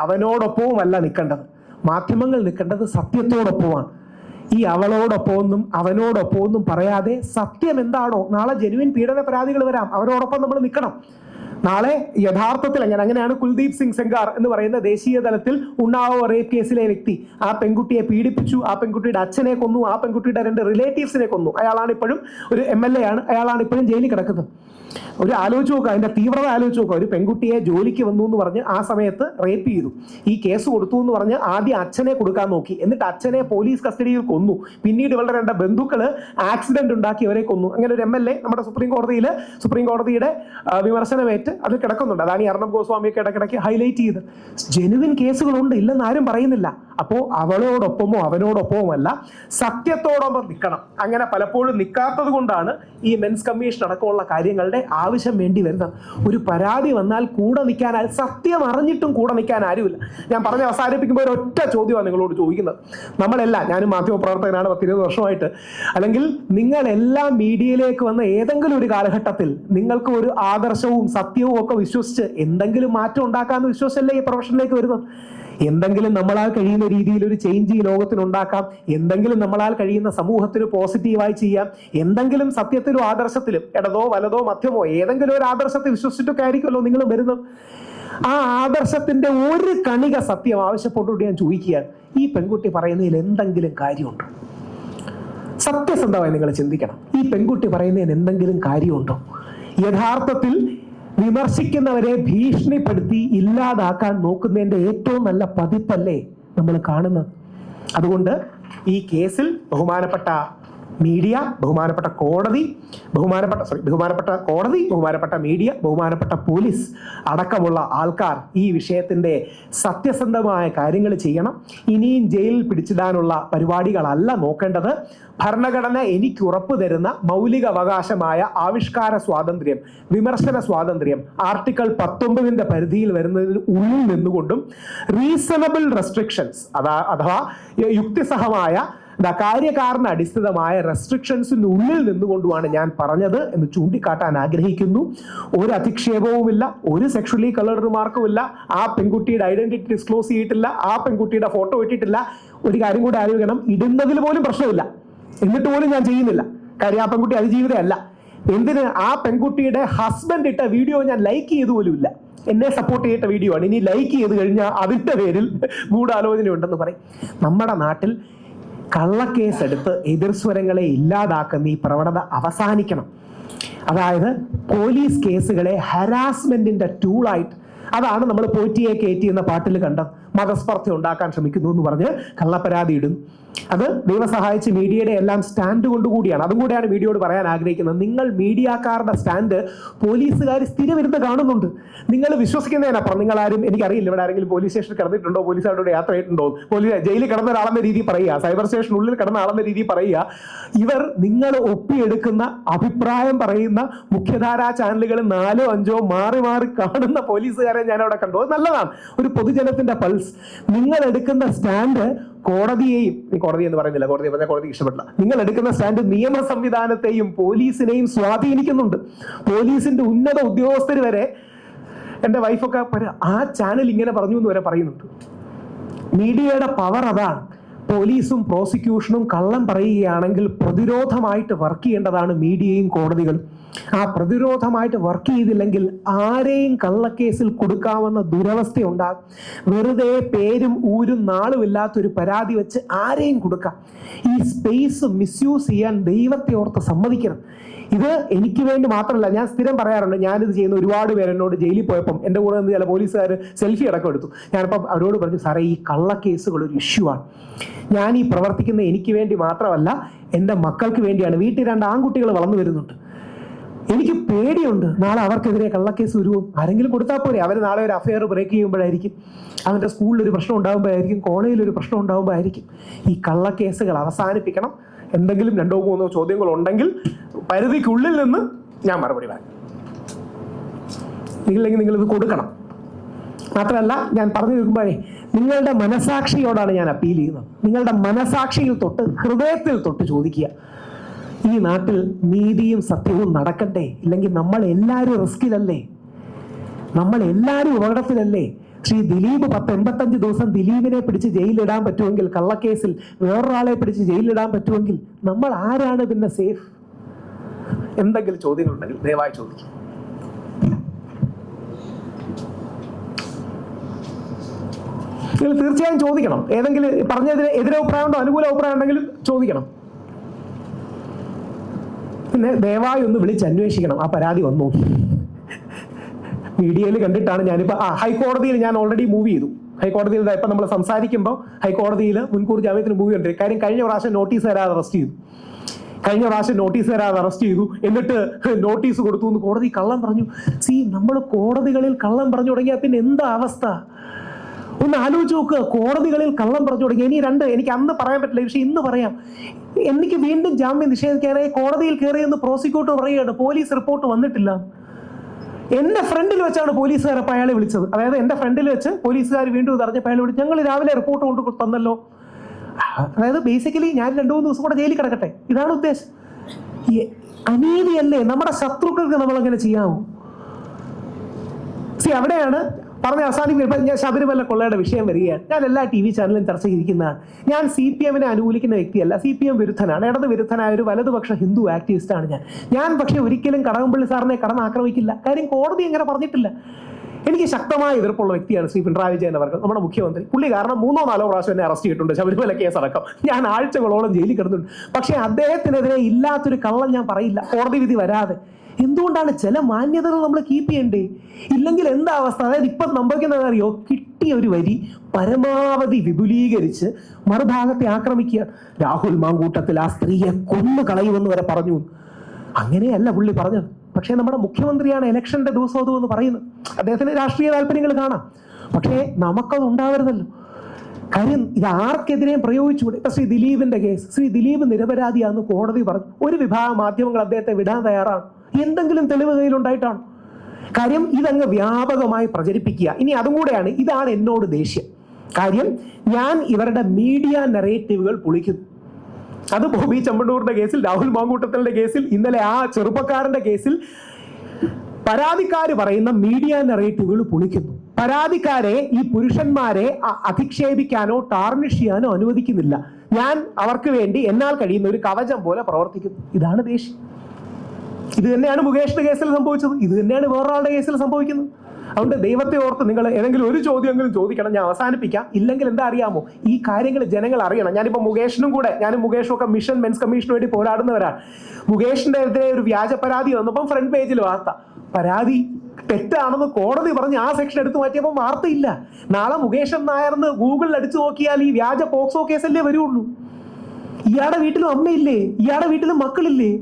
അവനോടൊപ്പവും അല്ല നിൽക്കേണ്ടത്. മാധ്യമങ്ങൾ നിൽക്കേണ്ടത് സത്യത്തോടൊപ്പമാണ്. ഈ അവളോടൊപ്പമൊന്നും അവനോടൊപ്പമൊന്നും പറയാതെ സത്യം എന്താണോ, നാളെ ജെനുവിൻ പീഡന പരാതികൾ വരാം, അവരോടൊപ്പം നമ്മൾ നിൽക്കണം. നാളെ യഥാർത്ഥത്തിൽ അങ്ങനെയാണ് കുൽദീപ് സിംഗ് സെങ്കാർ എന്ന് പറയുന്ന ദേശീയ തലത്തിൽ ഉണ്ണാവോ റേപ്പ് കേസിലെ വ്യക്തി. ആ പെൺകുട്ടിയെ പീഡിപ്പിച്ചു, ആ പെൺകുട്ടിയുടെ അച്ഛനെ കൊന്നു, ആ പെൺകുട്ടിയുടെ 2 റിലേറ്റീവ്സിനെ കൊന്നു. അയാളാണ് ഇപ്പോഴും ഒരു MLA ആണ്, അയാളാണ് ഇപ്പോഴും ജയിലിൽ കിടക്കുന്നത്. ഒരു ആലോചിച്ച് നോക്കുക, അതിന്റെ തീവ്രത ആലോചിച്ച് നോക്കുക. ഒരു പെൺകുട്ടിയെ ജോലിക്ക് വന്നു എന്ന് പറഞ്ഞ് ആ സമയത്ത് റേപ്പ് ചെയ്തു, ഈ കേസ് കൊടുത്തു എന്ന് പറഞ്ഞ് ആദ്യം അച്ഛനെ കൊടുക്കാൻ നോക്കി, എന്നിട്ട് അച്ഛനെ പോലീസ് കസ്റ്റഡിയിൽ കൊന്നു, പിന്നീട് ഇവരുടെ 2 ബന്ധുക്കള് ആക്സിഡന്റ് ഉണ്ടാക്കി അവരെ കൊന്നു. അങ്ങനെ ഒരു MLA നമ്മുടെ സുപ്രീം കോടതിയുടെ വിമർശനമേറ്റ് അത് കിടക്കുന്നുണ്ട്. അതാണ് ഈ അർണബ് ഗോസ്വാമിയൊക്കെ ഇടയ്ക്കിടയ്ക്ക് ഹൈലൈറ്റ് ചെയ്ത്. ജെനുവിൻ കേസുകളുണ്ട്, ഇല്ലെന്ന് ആരും പറയുന്നില്ല. അപ്പോൾ അവളോടൊപ്പമോ അവനോടൊപ്പമോ അല്ല, സത്യത്തോടൊപ്പം നിൽക്കണം. അങ്ങനെ പലപ്പോഴും നിൽക്കാത്തത് കൊണ്ടാണ് ഈ മെൻസ് കമ്മീഷൻ അടക്കമുള്ള കാര്യങ്ങളുടെ ആവശ്യം വേണ്ടി വരുന്നത്. ഒരു പരാതി വന്നാൽ കൂടെ നിൽക്കാൻ, സത്യം അറിഞ്ഞിട്ടും കൂടെ നിൽക്കാൻ ആരുമില്ല. ഞാൻ പറഞ്ഞ് അവസാനിപ്പിക്കുമ്പോൾ ഒരൊറ്റ ചോദ്യമാണ് നിങ്ങളോട് ചോദിക്കുന്നത്. നമ്മളെല്ലാം, ഞാനും മാധ്യമപ്രവർത്തകനാണ് 10-20 വർഷമായിട്ട്, അല്ലെങ്കിൽ നിങ്ങളെല്ലാം മീഡിയയിലേക്ക് വന്ന ഏതെങ്കിലും ഒരു കാലഘട്ടത്തിൽ നിങ്ങൾക്ക് ഒരു ആദർശവും സത്യവും ഒക്കെ വിശ്വസിച്ച് എന്തെങ്കിലും മാറ്റം ഉണ്ടാക്കാമെന്ന് വിശ്വസിച്ചല്ലേ ഈ പ്രൊഫഷനിലേക്ക് വരുന്നത്. എന്തെങ്കിലും നമ്മളാൽ കഴിയുന്ന രീതിയിൽ ഒരു ചേഞ്ച് ഈ ലോകത്തിനുണ്ടാക്കാം, എന്തെങ്കിലും നമ്മളാൽ കഴിയുന്ന സമൂഹത്തിന് പോസിറ്റീവായി ചെയ്യാം, എന്തെങ്കിലും സത്യത്തിലും ആദർശത്തിലും, ഇടതോ വലതോ മധ്യമോ ഏതെങ്കിലും ഒരു ആദർശത്തെ വിശ്വസിച്ചിട്ടൊക്കെ ആയിരിക്കുമല്ലോ നിങ്ങൾ വരുന്നത്. ആ ആദർശത്തിന്റെ ഒരു കണിക സത്യം ആവശ്യപ്പെട്ടുകൊണ്ട് ഞാൻ ചോദിക്കുകയാണ്, ഈ പെൺകുട്ടി പറയുന്നതിൽ എന്തെങ്കിലും കാര്യമുണ്ടോ? സത്യസന്ധമായി നിങ്ങൾ ചിന്തിക്കണം. ഈ പെൺകുട്ടി പറയുന്നതിന് എന്തെങ്കിലും കാര്യമുണ്ടോ? യഥാർത്ഥത്തിൽ വിമർശിക്കുന്നവരെ ഭീഷണിപ്പെടുത്തി ഇല്ലാതാക്കാൻ നോക്കുന്നതിന്റെ ഏറ്റവും നല്ല പതിപ്പല്ലേ നമ്മൾ കാണുന്നത്? അതുകൊണ്ട് ഈ കേസിൽ ബഹുമാനപ്പെട്ട മീഡിയ, ബഹുമാനപ്പെട്ട കോടതി, ബഹുമാനപ്പെട്ട മീഡിയ, ബഹുമാനപ്പെട്ട പോലീസ് അടക്കമുള്ള ആൾക്കാർ ഈ വിഷയത്തിന്റെ സത്യസന്ധമായ കാര്യങ്ങൾ ചെയ്യണം. ഇനിയും ജയിലിൽ പിടിച്ചിടാനുള്ള പരിപാടികളല്ല നോക്കേണ്ടത്. ഭരണഘടന എനിക്ക് ഉറപ്പു തരുന്ന മൗലിക അവകാശമായ ആവിഷ്കാര സ്വാതന്ത്ര്യം, വിമർശന സ്വാതന്ത്ര്യം ആർട്ടിക്കിൾ 19 പരിധിയിൽ വരുന്നതിന് ഉള്ളിൽ നിന്നുകൊണ്ടും റീസണബിൾ റെസ്ട്രിക്ഷൻസ് അഥവാ യുക്തിസഹമായ കാര്യകാരണ അടിസ്ഥിതമായ റെസ്ട്രിക്ഷൻസിനുള്ളിൽ നിന്നുകൊണ്ടുമാണ് ഞാൻ പറഞ്ഞത് എന്ന് ചൂണ്ടിക്കാട്ടാൻ ആഗ്രഹിക്കുന്നു. ഒരു അധിക്ഷേപവുമില്ല, ഒരു സെക്ഷലി കളർഡ് റിമാർക്കും ഇല്ല, ആ പെൺകുട്ടിയുടെ ഐഡന്റിറ്റി ഡിസ്ക്ലോസ് ചെയ്തിട്ടില്ല, ആ പെൺകുട്ടിയുടെ ഫോട്ടോ ഇട്ടിട്ടില്ല. ഒരു കാര്യം കൂടി ആലോചിക്കണം, ഇടുന്നതിൽ പോലും പ്രശ്നമില്ല, എന്നിട്ട് പോലും ഞാൻ ചെയ്യുന്നില്ല. കാര്യം ആ പെൺകുട്ടി അതിജീവിതയല്ല. എന്തിന്? ആ പെൺകുട്ടിയുടെ ഹസ്ബൻഡ് ഇട്ട വീഡിയോ ഞാൻ ലൈക്ക് ചെയ്തു പോലും ഇല്ല. എന്നെ സപ്പോർട്ട് ചെയ്തിട്ട വീഡിയോ ആണ്. ഇനി ലൈക്ക് ചെയ്ത് കഴിഞ്ഞാൽ അതിന്റെ പേരിൽ ഗൂഢാലോചന ഉണ്ടെന്ന് പറയും. നമ്മുടെ നാട്ടിൽ കള്ളക്കേസെടുത്ത് എതിർസ്വരങ്ങളെ ഇല്ലാതാക്കുന്ന ഈ പ്രവണത അവസാനിക്കണം. അതായത് പോലീസ് കേസുകളെ ഹരാസ്മെന്റിന്റെ ടൂളായിട്ട്, അതാണ് നമ്മൾ പോറ്റിയെ കയറ്റി എന്ന പാട്ടിൽ കണ്ടത്. മതസ്പർദ്ധ ഉണ്ടാക്കാൻ ശ്രമിക്കുന്നു എന്ന് പറഞ്ഞ് കള്ളപ്പരാതി ഇടുന്നു. അത് ദൈവം സഹായിച്ച് മീഡിയയുടെ എല്ലാം സ്റ്റാൻഡ് കൊണ്ടുകൂടിയാണ്. അതും കൂടെയാണ് മീഡിയയോട് പറയാൻ ആഗ്രഹിക്കുന്നത്. നിങ്ങൾ മീഡിയക്കാരുടെ സ്റ്റാൻഡ് പോലീസുകാർ സ്ഥിരവിരുന്ന് കാണുന്നുണ്ട്. നിങ്ങൾ വിശ്വസിക്കുന്നതിനപ്പുറം, നിങ്ങളാരും, എനിക്കറിയില്ല ഇവിടെ ആരെങ്കിലും പോലീസ് സ്റ്റേഷനിൽ കിടന്നിട്ടുണ്ടോ, പോലീസുകാരോട് യാത്ര ചെയ്തിട്ടുണ്ടോ, ജയിലിൽ കിടന്ന ഒരാളെന്ന രീതി പറയുക, സൈബർ സ്റ്റേഷനുള്ളിൽ കിടന്ന ആളെന്ന രീതി പറയുക. ഇവർ നിങ്ങൾ ഒപ്പിയെടുക്കുന്ന അഭിപ്രായം പറയുന്ന മുഖ്യധാരാ ചാനലുകൾ 4 or 5 മാറി മാറി കാണുന്ന പോലീസുകാരെ ഞാൻ അവിടെ കണ്ടു. അത് നല്ലതാണ്, ഒരു പൊതുജനത്തിന്റെ പൾസ്. നിങ്ങൾ എടുക്കുന്ന സ്റ്റാൻഡ് കോടതിയെയും, കോടതി എന്ന് പറയുന്നില്ല, കോടതിക്ക് ഇഷ്ടപ്പെട്ടില്ല, നിങ്ങൾ എടുക്കുന്ന സ്റ്റാൻഡ് നിയമ സംവിധാനത്തെയും പോലീസിനെയും സ്വാധീനിക്കുന്നുണ്ട്. പോലീസിന്റെ ഉന്നത ഉദ്യോഗസ്ഥർ വരെ, എൻ്റെ വൈഫൊക്കെ ആ ചാനൽ ഇങ്ങനെ പറഞ്ഞു എന്ന് വരെ പറയുന്നുണ്ട്. മീഡിയയുടെ പവർ അതാണ്. പോലീസും പ്രോസിക്യൂഷനും കള്ളം പറയുകയാണെങ്കിൽ പ്രതിരോധമായിട്ട് വർക്ക് ചെയ്യേണ്ടതാണ് മീഡിയയും കോടതികളും. ആ പ്രതിരോധമായിട്ട് വർക്ക് ചെയ്തില്ലെങ്കിൽ ആരെയും കള്ളക്കേസിൽ കൊടുക്കാവുന്ന ദുരവസ്ഥയുണ്ടാകും. വെറുതെ പേരും ഊരും നാളും ഇല്ലാത്തൊരു പരാതി വെച്ച് ആരെയും കൊടുക്കാം. ഈ സ്പേസ് മിസ്യൂസ് ചെയ്യാൻ ദൈവത്തെ ഓർത്ത് സമ്മതിക്കണം. ഇത് എനിക്ക് വേണ്ടി മാത്രമല്ല, ഞാൻ സ്ഥിരം പറയാറുണ്ട്, ഞാനിത് ചെയ്യുന്ന ഒരുപാട് പേര് എന്നോട് ജയിലിൽ പോയപ്പം എൻ്റെ കൂടെ നിന്ന് ചില പോലീസുകാർ സെൽഫി അടക്കം എടുത്തു. ഞാനിപ്പം അവരോട് പറഞ്ഞു, സാറേ ഈ കള്ളക്കേസുകൾ ഒരു ഇഷ്യൂ ആണ്. ഞാൻ ഈ പ്രവർത്തിക്കുന്ന എനിക്ക് വേണ്ടി മാത്രമല്ല, എൻ്റെ മക്കൾക്ക് വേണ്ടിയാണ്. വീട്ടിൽ 2 ആൺകുട്ടികൾ വളർന്നു വരുന്നുണ്ട്. എനിക്ക് പേടിയുണ്ട്, നാളെ അവർക്കെതിരെ കള്ളക്കേസ് വരുമോ? ആരെങ്കിലും കൊടുത്താൽ പോരെ? അവർ നാളെ ഒരു അഫെയർ ബ്രേക്ക് ചെയ്യുമ്പോഴായിരിക്കും, അവൻ്റെ സ്കൂളിലൊരു പ്രശ്നം ഉണ്ടാകുമ്പോഴായിരിക്കും, കോളേജിലൊരു പ്രശ്നം ഉണ്ടാകുമ്പോഴായിരിക്കും. ഈ കള്ളക്കേസുകൾ അവസാനിപ്പിക്കണം. എന്തെങ്കിലും 2-3 ചോദ്യങ്ങൾ ഉണ്ടെങ്കിൽ പരിധിക്കുള്ളിൽ നിന്ന് ഞാൻ മറുപടി പറയാം. ഇല്ലെങ്കിൽ നിങ്ങളിത് കൊടുക്കണം. മാത്രമല്ല, ഞാൻ പറഞ്ഞു നിൽക്കുമ്പോഴേ നിങ്ങളുടെ മനസാക്ഷിയോടാണ് ഞാൻ അപ്പീൽ ചെയ്യുന്നത്. നിങ്ങളുടെ മനസാക്ഷിയിൽ തൊട്ട്, ഹൃദയത്തിൽ തൊട്ട് ചോദിക്കുക, ഈ നാട്ടിൽ നീതിയും സത്യവും നടക്കണ്ടേ? ഇല്ലെങ്കിൽ നമ്മൾ എല്ലാവരും റിസ്കിലല്ലേ? നമ്മൾ എല്ലാവരും അപകടത്തിലല്ലേ? ശ്രീ ദിലീപ് 85 ദിവസം ദിലീപിനെ പിടിച്ച് ജയിലിലിടാൻ പറ്റുമെങ്കിൽ, കള്ളക്കേസിൽ വേറൊരാളെ പിടിച്ച് ജയിലിലിടാൻ പറ്റുമെങ്കിൽ നമ്മൾ ആരാണ് പിന്നെ സേഫ്? എന്തെങ്കിലും ചോദ്യങ്ങളുണ്ടെങ്കിൽ ദയവായി ചോദിക്കും. നിങ്ങൾ തീർച്ചയായും ചോദിക്കണം. ഏതെങ്കിലും പറഞ്ഞതിന് എതിരഭിപ്രായം ഉണ്ടോ അനുകൂല അഭിപ്രായം ഉണ്ടെങ്കിലും ചോദിക്കണം. പിന്നെ ദയവായി ഒന്ന് വിളിച്ച് അന്വേഷിക്കണം, ആ പരാതി വന്നു. മീഡിയയിൽ കണ്ടിട്ടാണ് ഞാനിപ്പോൾ ഹൈക്കോടതിയിൽ ഞാൻ ഓൾറെഡി മൂവ് ചെയ്തു. ഹൈക്കോടതിയിൽ ഇപ്പം നമ്മൾ സംസാരിക്കുമ്പോൾ ഹൈക്കോടതിയിൽ മുൻകൂർ ജാമ്യത്തിന് മൂവ് ഉണ്ട്. കാര്യം കഴിഞ്ഞ പ്രാവശ്യം നോട്ടീസ് തരാതെ അറസ്റ്റ് ചെയ്തു. എന്നിട്ട് നോട്ടീസ് കൊടുത്തു എന്ന് കോടതി കള്ളം പറഞ്ഞു. നമ്മൾ കോടതികളിൽ കള്ളം പറഞ്ഞു തുടങ്ങിയാൽ പിന്നെ എന്താ അവസ്ഥ? ഒന്ന് ആലോചിച്ച് നോക്കുക. കോടതികളിൽ കള്ളം പറഞ്ഞു തുടങ്ങി. എനിക്ക് അന്ന് പറയാൻ പറ്റില്ല, പക്ഷെ ഇന്ന് പറയാം. എനിക്ക് വീണ്ടും ജാമ്യം നിഷേധിക്കാനായി കോടതിയിൽ കയറിയെന്ന് പ്രോസിക്യൂട്ടർ പറയുകയാണ്, പോലീസ് റിപ്പോർട്ട് വന്നിട്ടില്ല. എന്റെ ഫ്രണ്ടിൽ വെച്ചാണ് പോലീസുകാർ അപ്പം അയാളെ വിളിച്ചത്. അതായത് എന്റെ ഫ്രണ്ടിൽ വെച്ച് പോലീസുകാർ വീണ്ടും ഇത് അറിഞ്ഞപ്പോൾ അയാളെ വിളിച്ചു, ഞങ്ങൾ രാവിലെ റിപ്പോർട്ട് കൊണ്ട് തന്നല്ലോ. അതായത് ബേസിക്കലി ഞാൻ 2-3 ദിവസം കൂടെ ജയിലിൽ കിടക്കട്ടെ, ഇതാണ് ഉദ്ദേശം. അനീതിയല്ലേ? നമ്മുടെ ശത്രുക്കൾക്ക് നമ്മൾ അങ്ങനെ ചെയ്യാമോ? അവിടെയാണ് പറഞ്ഞ അവസാനിപ്പിക്കും. ഞാൻ ശബരിമല കൊള്ളയുടെ വിഷയം വരികയാണ്. ഞാൻ എല്ലാ TV ചാനലും ചർച്ച ചെയ്തിരിക്കുന്നതാണ്. ഞാൻ CPM-നെ അനുകൂലിക്കുന്ന വ്യക്തിയല്ല, CPM വിരുദ്ധനാണ്, ഇടത് വിരുദ്ധനായ ഒരു വലതുപക്ഷ ഹിന്ദു ആക്ടിവിസ്റ്റാണ് ഞാൻ. പക്ഷെ ഒരിക്കലും കടകംപള്ളി സാറിനെ കടന്നാക്രമിക്കില്ല. കാര്യം കോടതി അങ്ങനെ പറഞ്ഞിട്ടില്ല. എനിക്ക് ശക്തമായ എതിർപ്പുള്ള വ്യക്തിയാണ് ശ്രീ പിണറായി വിജയൻ അവർ, നമ്മുടെ മുഖ്യമന്ത്രി. പുള്ളി കാരണം 3-4 പ്രാവശ്യം എന്നെ അറസ്റ്റ് ചെയ്തിട്ടുണ്ട്, ശബരിമല കേസ് അടക്കം. ഞാൻ ആഴ്ചകളോളം ജയിലിൽ കിടന്നിട്ടുണ്ട്. പക്ഷേ അദ്ദേഹത്തിനെതിരെ ഇല്ലാത്തൊരു കള്ളം ഞാൻ പറയില്ല, കോടതി വിധി വരാതെ. എന്തുകൊണ്ടാണ്? ചില മാന്യതകൾ നമ്മൾ കീപ്പ് ചെയ്യണ്ടേ? ഇല്ലെങ്കിൽ എന്താ അവസ്ഥ? അതായത് ഇപ്പം സംഭവിക്കുന്നത് അറിയോ? കിട്ടിയ ഒരു വരി പരമാവധി വിപുലീകരിച്ച് മറുഭാഗത്തെ ആക്രമിക്കുക. രാഹുൽ മാങ്കൂട്ടത്തിൽ ആ സ്ത്രീയെ കൊന്നു കളയുമെന്ന് വരെ പറഞ്ഞു. അങ്ങനെയല്ല പുള്ളി പറഞ്ഞത്. പക്ഷേ നമ്മുടെ മുഖ്യമന്ത്രിയാണ് ഇലക്ഷന്റെ ദിവസം എന്ന് പറയുന്നത്. അദ്ദേഹത്തിന് രാഷ്ട്രീയ താല്പര്യങ്ങൾ കാണാം, പക്ഷേ നമുക്കത് ഉണ്ടാവരുതല്ലോ. കാര്യം ഇത് ആർക്കെതിരെയും പ്രയോഗിച്ചുകൂടെ? ഇപ്പൊ ശ്രീ ദിലീപിന്റെ കേസ്, ശ്രീ ദിലീപ് നിരപരാധിയാണെന്ന് കോടതി പറഞ്ഞു. ഒരു വിഭാഗം മാധ്യമങ്ങൾ അദ്ദേഹത്തെ വിടാൻ തയ്യാറാണ്. എന്തെങ്കിലും തെളിവ് കയ്യിലുണ്ടായിട്ടാണ്? കാര്യം ഇതങ്ങ് വ്യാപകമായി പ്രചരിപ്പിക്കുക. ഇനി അതും കൂടെയാണ്, ഇതാണ് എന്നോട് ദേഷ്യം. കാര്യം ഞാൻ ഇവരുടെ മീഡിയ നറേറ്റീവുകൾ പൊളിക്കുന്നു. അത് ബോബി ചെമ്മണ്ണൂറിന്റെ കേസിൽ, രാഹുൽ മാങ്കൂട്ടത്തലിന്റെ കേസിൽ, ഇന്നലെ ആ ചെറുപ്പക്കാരന്റെ കേസിൽ പരാതിക്കാര് പറയുന്ന മീഡിയ നറേറ്റീവുകൾ പൊളിക്കുന്നു. പരാതിക്കാരെ, ഈ പുരുഷന്മാരെ അധിക്ഷേപിക്കാനോ ടാർണിഷ് ചെയ്യാനോ അനുവദിക്കുന്നില്ല. ഞാൻ അവർക്ക് വേണ്ടി എന്നാൽ കഴിയുന്ന ഒരു കവചം പോലെ പ്രവർത്തിക്കുന്നു. ഇതാണ് ദേഷ്യം. ഇത് തന്നെയാണ് മുകേഷിന്റെ കേസിൽ സംഭവിച്ചത്. ഇത് തന്നെയാണ് വേറൊരാളുടെ കേസിൽ സംഭവിക്കുന്നത്. അതുകൊണ്ട് ദൈവത്തെ ഓർത്ത് നിങ്ങൾ ഏതെങ്കിലും ഒരു ചോദ്യമെങ്കിലും ചോദിക്കണം. ഞാൻ അവസാനിപ്പിക്കാം. ഇല്ലെങ്കിൽ എന്താ അറിയാമോ, ഈ കാര്യങ്ങൾ ജനങ്ങൾ അറിയണം. ഞാനിപ്പോൾ ഞാനും മുകേഷും ഒക്കെ മിഷൻ മെൻസ് കമ്മീഷന് വേണ്ടി പോരാടുന്നവരാണ്. മുകേഷിന്റെ എതിരെ ഒരു വ്യാജ പരാതി വന്നപ്പം ഫ്രണ്ട് പേജിൽ വാർത്ത, പരാതി തെറ്റാണെന്ന് കോടതി പറഞ്ഞ് ആ സെക്ഷൻ എടുത്തു മാറ്റിയപ്പോൾ വാർത്തയില്ല. നാളെ മുകേഷൻ നായർന്ന് ഗൂഗിളിൽ അടിച്ചു നോക്കിയാൽ ഈ വ്യാജ പോക്സോ കേസല്ലേ വരുള്ളൂ. ഇയാളുടെ വീട്ടിലും അമ്മയില്ലേ? ഇയാളുടെ വീട്ടിലും മക്കളില്ലേ?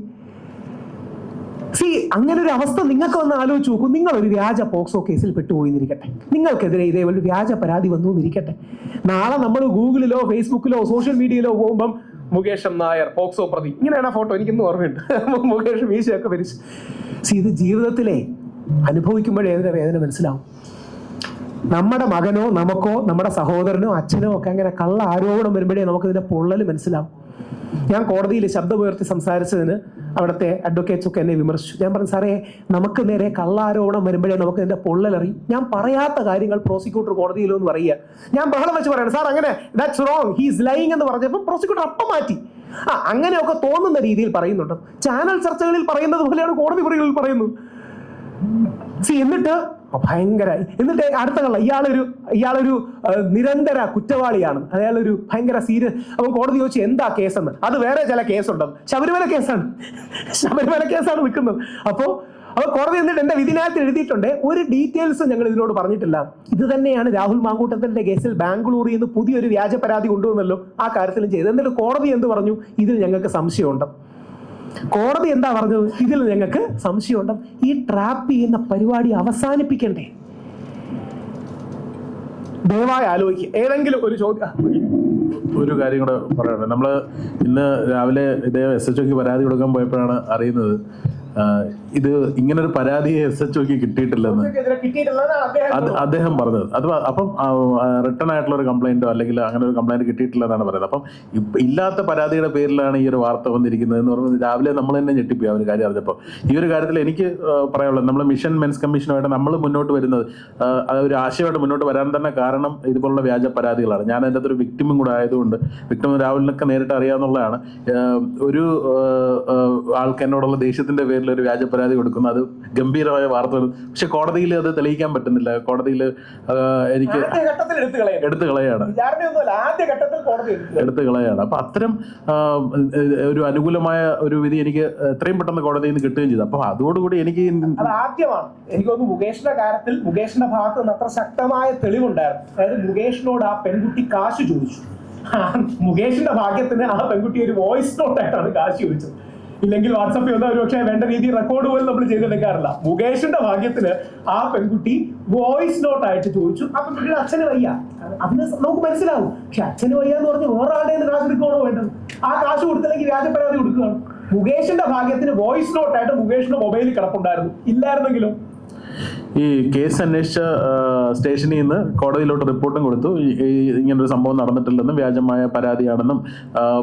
അങ്ങനെ ഒരു അവസ്ഥ നിങ്ങൾക്ക് വന്ന് ആലോചിച്ച് നോക്കൂ. നിങ്ങളൊരു വ്യാജ പോക്സോ കേസിൽ പെട്ടുപോയിന്നിരിക്കട്ടെ, നിങ്ങൾക്കെതിരെ ഇതേപോലെ വ്യാജ പരാതി വന്നു എന്നിരിക്കട്ടെ. നാളെ നമ്മൾ ഗൂഗിളിലോ ഫേസ്ബുക്കിലോ സോഷ്യൽ മീഡിയയിലോ പോകുമ്പം മുകേഷൻ നായർ പോക്സോ പ്രതി, ഇങ്ങനെയാണ് ഫോട്ടോ. എനിക്കിന്ന് ഓർമ്മയുണ്ട്, മുകേഷ് മീശയൊക്കെ വരിച്ചു. ഇത് ജീവിതത്തിലെ അനുഭവിക്കുമ്പോഴേ അതിന്റെ വേദന മനസ്സിലാവും. നമ്മുടെ മകനോ നമുക്കോ നമ്മുടെ സഹോദരനോ അച്ഛനോ ഒക്കെ അങ്ങനെ കള്ള ആരോപണം വരുമ്പോഴേ നമുക്കിതിന്റെ പൊള്ളൽ മനസ്സിലാവും. ഞാൻ കോടതിയിൽ ശബ്ദമുയർത്തി സംസാരിച്ചതിന് അവിടുത്തെ അഡ്വക്കേറ്റ്സ് ഒക്കെ എന്നെ വിമർശിച്ചു. ഞാൻ പറഞ്ഞു, സാറേ നമുക്ക് നേരെ കള്ളാരോപണം വരുമ്പോഴേ നമുക്ക് ഇതിന്റെ പൊള്ളലറിയും. ഞാൻ പറയാത്ത കാര്യങ്ങൾ പ്രോസിക്യൂട്ടർ കോടതിയിലോ എന്ന് പറയുക. ഞാൻ ബഹളം വെച്ച് പറയണം, സാർ അങ്ങനെ ദാറ്റ്സ് റോങ്, ഹീസ് ലൈയിങ് എന്ന് പറഞ്ഞപ്പോൾ പ്രോസിക്യൂട്ടർ അപ്പം മാറ്റി. അങ്ങനെയൊക്കെ തോന്നുന്ന രീതിയിൽ പറയുന്നുണ്ട്. ചാനൽ ചർച്ചകളിൽ പറയുന്നത് പോലെയാണ് കോടതി മുറികളിൽ പറയുന്നത്. എന്നിട്ട് ഭയങ്കര, എന്നിട്ട് അടുത്ത കള്ള ഇയാളൊരു നിരന്തര കുറ്റവാളിയാണ്, അയാളൊരു ഭയങ്കര സീരിയസ്. അപ്പൊ കോടതി ചോദിച്ചു എന്താ കേസെന്ന്. അത് വേറെ ചില കേസുണ്ടെന്ന്. ശബരിമല കേസാണ് നിൽക്കുന്നത്. അപ്പോൾ കോടതി എന്നിട്ട് എന്റെ വിധിന്യായത്തിൽ എഴുതിയിട്ടുണ്ട്, ഒരു ഡീറ്റെയിൽസ് ഞങ്ങൾ ഇതിനോട് പറഞ്ഞിട്ടില്ല. ഇത് തന്നെയാണ് രാഹുൽ മാങ്കൂട്ടത്തിന്റെ കേസിൽ ബാംഗ്ലൂരിൽ നിന്ന് പുതിയൊരു വ്യാജ പരാതി കൊണ്ടുവന്നല്ലോ, ആ കാര്യത്തിലും ചെയ്ത്. എന്നിട്ട് കോടതി എന്ത് പറഞ്ഞു? ഇതിൽ ഞങ്ങൾക്ക് സംശയമുണ്ട്. കോടതി എന്താ പറഞ്ഞത്? ഇതിൽ ഞങ്ങൾക്ക് സംശയമുണ്ട്. ഈ ട്രാപ്പ് ചെയ്യുന്ന പരിപാടി അവസാനിപ്പിക്കണ്ടേ? ദയവായി ആലോചിക്കുക. ഏതെങ്കിലും ഒരു ചോദ്യം, ഒരു കാര്യം കൂടെ പറയണം. നമ്മള് ഇന്ന് രാവിലെ ഇദ്ദേഹം SHOക്ക് പരാതി കൊടുക്കാൻ പോയപ്പോഴാണ് അറിയുന്നത് ഇത് ഇങ്ങനൊരു പരാതി SHOക്ക് കിട്ടിയിട്ടില്ലെന്ന് അദ്ദേഹം പറഞ്ഞത്. അത് അപ്പം റിട്ടേൺ ആയിട്ടുള്ള ഒരു കംപ്ലൈന്റോ അല്ലെങ്കിൽ അങ്ങനെ ഒരു കംപ്ലൈന്റ് കിട്ടിയിട്ടില്ല എന്നാണ് പറയുന്നത്. അപ്പം ഇല്ലാത്ത പരാതിയുടെ പേരിലാണ് ഈ ഒരു വാർത്ത വന്നിരിക്കുന്നത് എന്ന് പറയുന്നത് രാവിലെ നമ്മൾ തന്നെ ഞെട്ടിപ്പോയി ആ ഒരു കാര്യം അറിഞ്ഞപ്പോൾ. ഈ ഒരു കാര്യത്തിൽ എനിക്ക് പറയാനുള്ളത്, നമ്മൾ മിഷൻ മെൻസ് കമ്മീഷനുമായിട്ട് നമ്മൾ മുന്നോട്ട് വരുന്നത് ഒരു ആശയമായിട്ട് മുന്നോട്ട് വരാൻ തന്നെ കാരണം ഇതുപോലുള്ള വ്യാജ പരാതികളാണ്. ഞാൻ അതിൻ്റെ അകത്തൊരു വിക്ടിമും കൂടെ ആയതുകൊണ്ട്, വിക്ടിം രാഹുലിനൊക്കെ നേരിട്ട് അറിയാവുന്നതാണ്. ഒരു ആൾക്ക് എന്നോടുള്ള ദേഷ്യത്തിന്റെ പേരിൽ ഒരു വ്യാജ പരാതി കൊടുക്കുന്നു, അത് ഗംഭീരമായ വാർത്ത. പക്ഷെ കോടതിയിൽ അത് തെളിയിക്കാൻ പറ്റുന്നില്ല. കോടതിയിൽ എനിക്ക് എടുത്തു കളയാണ്. അപ്പൊ അത്തരം ഒരു അനുകൂലമായ ഒരു വിധി എനിക്ക് എത്രയും പെട്ടെന്ന് കോടതിയിൽ നിന്ന് കിട്ടുകയും ചെയ്തു. അപ്പൊ അതോടുകൂടി എനിക്ക് ആദ്യമാണ് എനിക്ക് തോന്നുന്നു മുകേഷിന്റെ കാര്യത്തിൽ മുകേഷിന്റെ ഭാഗത്ത് നിന്ന് അത്ര ശക്തമായ തെളിവുണ്ടായിരുന്നു. അതായത് മുകേഷിനോട് ആ പെൺകുട്ടി കാശ് ചോദിച്ചു. മുകേഷിന്റെ ഭാഗ്യത്തിന് ആ പെൺകുട്ടി ഒരു വോയിസ് നോട്ടായിട്ടാണ് കാശ് ചോദിച്ചത്. ഇല്ലെങ്കിൽ വാട്സാപ്പിൽ വന്നാൽ ഒരു പക്ഷേ വേണ്ട രീതിയിൽ റെക്കോർഡ് പോലും നമ്മൾ ചെയ്തെടുക്കാറില്ല. മുകേഷിന്റെ ഭാഗ്യത്തിന് ആ പെൺകുട്ടി വോയിസ് നോട്ട് ആയിട്ട് ചോദിച്ചു. ആ പെൺകുട്ടിയുടെ അച്ഛന് വയ്യ, അതിന് നമുക്ക് മനസ്സിലാവും. പക്ഷെ അച്ഛന് വയ്യ എന്ന് പറഞ്ഞ് വേറെ ആളുടെ കാശ് എടുക്കുകയാണോ വേണ്ടത്? ആ കാശ് കൊടുത്തില്ലെങ്കിൽ വ്യാജ പരാതി കൊടുക്കുകയാണ്. മുകേഷിന്റെ ഭാഗ്യത്തിന് വോയിസ് നോട്ടായിട്ട് മുകേഷിന്റെ മൊബൈലിൽ കിടപ്പുണ്ടായിരുന്നു. ഇല്ലായിരുന്നെങ്കിലും ഈ കേസ് അന്വേഷിച്ച സ്റ്റേഷനിൽ നിന്ന് കോടതിയിലോട്ട് റിപ്പോർട്ടും കൊടുത്തു. ഇങ്ങനൊരു സംഭവം നടന്നിട്ടില്ലെന്നും വ്യാജമായ പരാതിയാണെന്നും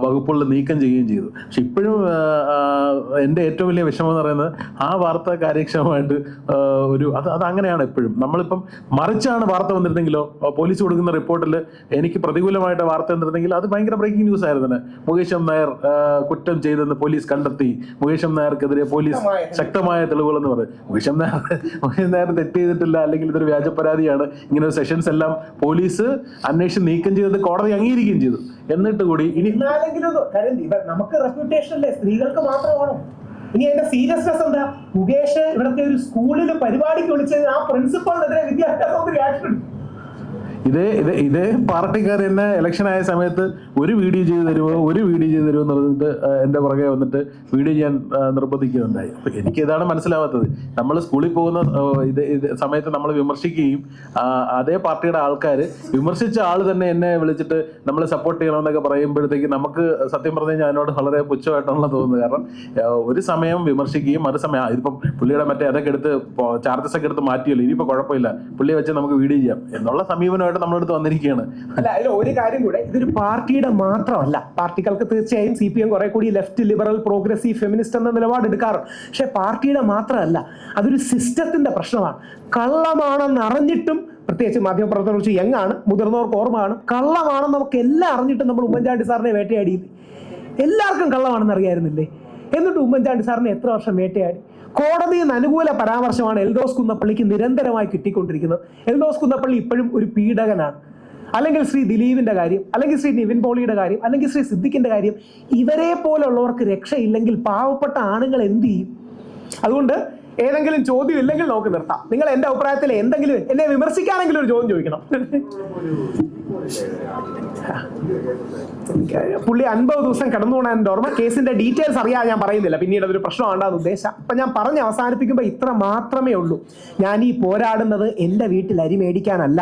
വകുപ്പുകൾ നീക്കം ചെയ്യുകയും ചെയ്തു. പക്ഷെ ഇപ്പോഴും എൻ്റെ ഏറ്റവും വലിയ വിഷമം എന്ന് പറയുന്നത് ആ വാർത്ത കാര്യക്ഷമമായിട്ട് അത് അങ്ങനെയാണ് എപ്പോഴും. നമ്മളിപ്പം മറിച്ചാണ് വാർത്ത വന്നിരുന്നെങ്കിലോ, പോലീസ് കൊടുക്കുന്ന റിപ്പോർട്ടിൽ എനിക്ക് പ്രതികൂലമായിട്ട് വാർത്ത വന്നിരുന്നെങ്കിൽ അത് ഭയങ്കര ബ്രേക്കിംഗ് ന്യൂസ് ആയിരുന്നു. മുകേഷ് നായർ കുറ്റം ചെയ്തെന്ന് പോലീസ് കണ്ടെത്തി, മുകേഷ് നായർക്കെതിരെ പോലീസ് ശക്തമായ തെളിവുകളെന്ന് പറയും. മുകേഷ് നായർ തെറ്റ് ചെയ്തിട്ടില്ല, അല്ലെങ്കിൽ ഇതൊരു വ്യാജ പരാതിയാണ്, ഇങ്ങനെ സെഷൻസ് എല്ലാം പോലീസ് അന്വേഷണം നീക്കം ചെയ്തത് കോടതി അംഗീകരിക്കുകയും ചെയ്തു. എന്നിട്ട് കൂടി ഇനി നമുക്ക് റെപ്യൂട്ടേഷൻ അല്ലേ, സ്ത്രീകൾക്ക് മാത്രമാണോ? ഇനി അതിന്റെ സീരിയസ്നെസ് എന്താ? മുകേഷ് ഇവിടുത്തെ ഒരു സ്കൂളിൽ പരിപാടിക്ക് വിളിച്ചത് ആ പ്രിൻസിപ്പളിനെതിരെ വിദ്യാഭ്യാസ റിയാക്ഷൻ എടുത്തു. ഇതേ പാർട്ടിക്കാർ തന്നെ ഇലക്ഷൻ ആയ സമയത്ത് ഒരു വീഡിയോ ചെയ്ത് തരുമോ എന്ന് പറഞ്ഞിട്ട് എൻ്റെ പുറകെ വന്നിട്ട് വീഡിയോ ചെയ്യാൻ നിർബന്ധിക്കുന്നുണ്ടായി. അപ്പൊ എനിക്ക് ഇതാണ് മനസ്സിലാവാത്തത്. നമ്മൾ സ്കൂളിൽ പോകുന്ന ഇത് സമയത്ത് നമ്മൾ വിമർശിക്കുകയും അതേ പാർട്ടിയുടെ ആൾക്കാർ വിമർശിച്ച ആൾ തന്നെ എന്നെ വിളിച്ചിട്ട് നമ്മൾ സപ്പോർട്ട് ചെയ്യണമെന്നൊക്കെ പറയുമ്പോഴത്തേക്ക് നമുക്ക് സത്യം പറഞ്ഞു കഴിഞ്ഞാൽ അതിനോട് വളരെ പുച്ഛമായിട്ടാണല്ലോ തോന്നുന്നത്. കാരണം ഒരു സമയം വിമർശിക്കുകയും മറുസമയം ഇതിപ്പം പുള്ളിയുടെ മറ്റേ അതൊക്കെ എടുത്ത് ചാർജസ് ഒക്കെ എടുത്ത് മാറ്റിയല്ലോ, ഇനിയിപ്പോൾ കുഴപ്പമില്ല, പുള്ളിയെ വെച്ച് നമുക്ക് വീഡിയോ ചെയ്യാം എന്നുള്ള സമീപനമായിട്ട് നമ്മളെടുത്ത് വന്നിരിക്കുകയാണ്. അല്ല, അതിൽ ഒരു കാര്യം കൂടെ, ഇതൊരു പാർട്ടിയുടെ മാത്രമല്ല. പാർട്ടികൾക്ക് തീർച്ചയായും CPM കുറെ കൂടി ലെഫ്റ്റ്, ലിബറൽ, പ്രോഗ്രസീവ്, ഫെമിനിസ്റ്റ് എന്ന നിലപാട് എടുക്കാറുണ്ട്. പക്ഷെ പാർട്ടിയുടെ മാത്രമല്ല, അതൊരു സിസ്റ്റത്തിന്റെ പ്രശ്നമാണ്. കള്ളമാണെന്ന് അറിഞ്ഞിട്ടും, പ്രത്യേകിച്ച് മാധ്യമപ്രവർത്തകർ കുറിച്ച് യങ്ങാണ്, മുതിർന്നവർക്ക് ഓർമ്മ കാണും, കള്ളമാണെന്ന് നമുക്ക് എല്ലാം അറിഞ്ഞിട്ടും നമ്മൾ ഉമ്മൻചാണ്ടി സാറിനെ വേട്ടയാടിയത്. എല്ലാവർക്കും കള്ളമാണെന്ന് അറിയായിരുന്നില്ലേ? എന്നിട്ട് ഉമ്മൻചാണ്ടി സാറിനെ എത്ര വർഷം വേട്ടയാടി? കോടതിയിൽ നിന്ന് അനുകൂല പരാമർശമാണ് എൽദോസ് കുന്നപ്പള്ളിക്ക് നിരന്തരമായി കിട്ടിക്കൊണ്ടിരിക്കുന്നത്. എൽദോസ് കുന്നപ്പള്ളി ഇപ്പോഴും ഒരു പീഡകനാണ്. അല്ലെങ്കിൽ ശ്രീ ദിലീപിന്റെ കാര്യം, അല്ലെങ്കിൽ ശ്രീ നിവിൻ പോളിയുടെ കാര്യം, അല്ലെങ്കിൽ ശ്രീ സിദ്ദിഖിന്റെ കാര്യം, ഇവരെ പോലുള്ളവർക്ക് രക്ഷയില്ലെങ്കിൽ പാവപ്പെട്ട ആണുങ്ങൾ എന്ത് ചെയ്യും? അതുകൊണ്ട് ഏതെങ്കിലും ചോദ്യം ഇല്ലെങ്കിൽ നമുക്ക് നിർത്താം. നിങ്ങൾ എൻ്റെ അഭിപ്രായത്തിൽ എന്തെങ്കിലും എന്നെ വിമർശിക്കാനെങ്കിലും ഒരു ചോദ്യം ചോദിക്കണം. പുള്ളി 50 ദിവസം കടന്നുപോകാൻ എൻ്റെ ഓർമ്മ. കേസിന്റെ ഡീറ്റെയിൽസ് അറിയാതെ ഞാൻ പറയുന്നില്ല, പിന്നീട് അതൊരു പ്രശ്നമാണെന്ന് ഉദ്ദേശം. അപ്പൊ ഞാൻ പറഞ്ഞ് അവസാനിപ്പിക്കുമ്പോൾ ഇത്ര മാത്രമേ ഉള്ളൂ. ഞാൻ ഈ പോരാടുന്നത് എൻ്റെ വീട്ടിൽ അരി മേടിക്കാനല്ല.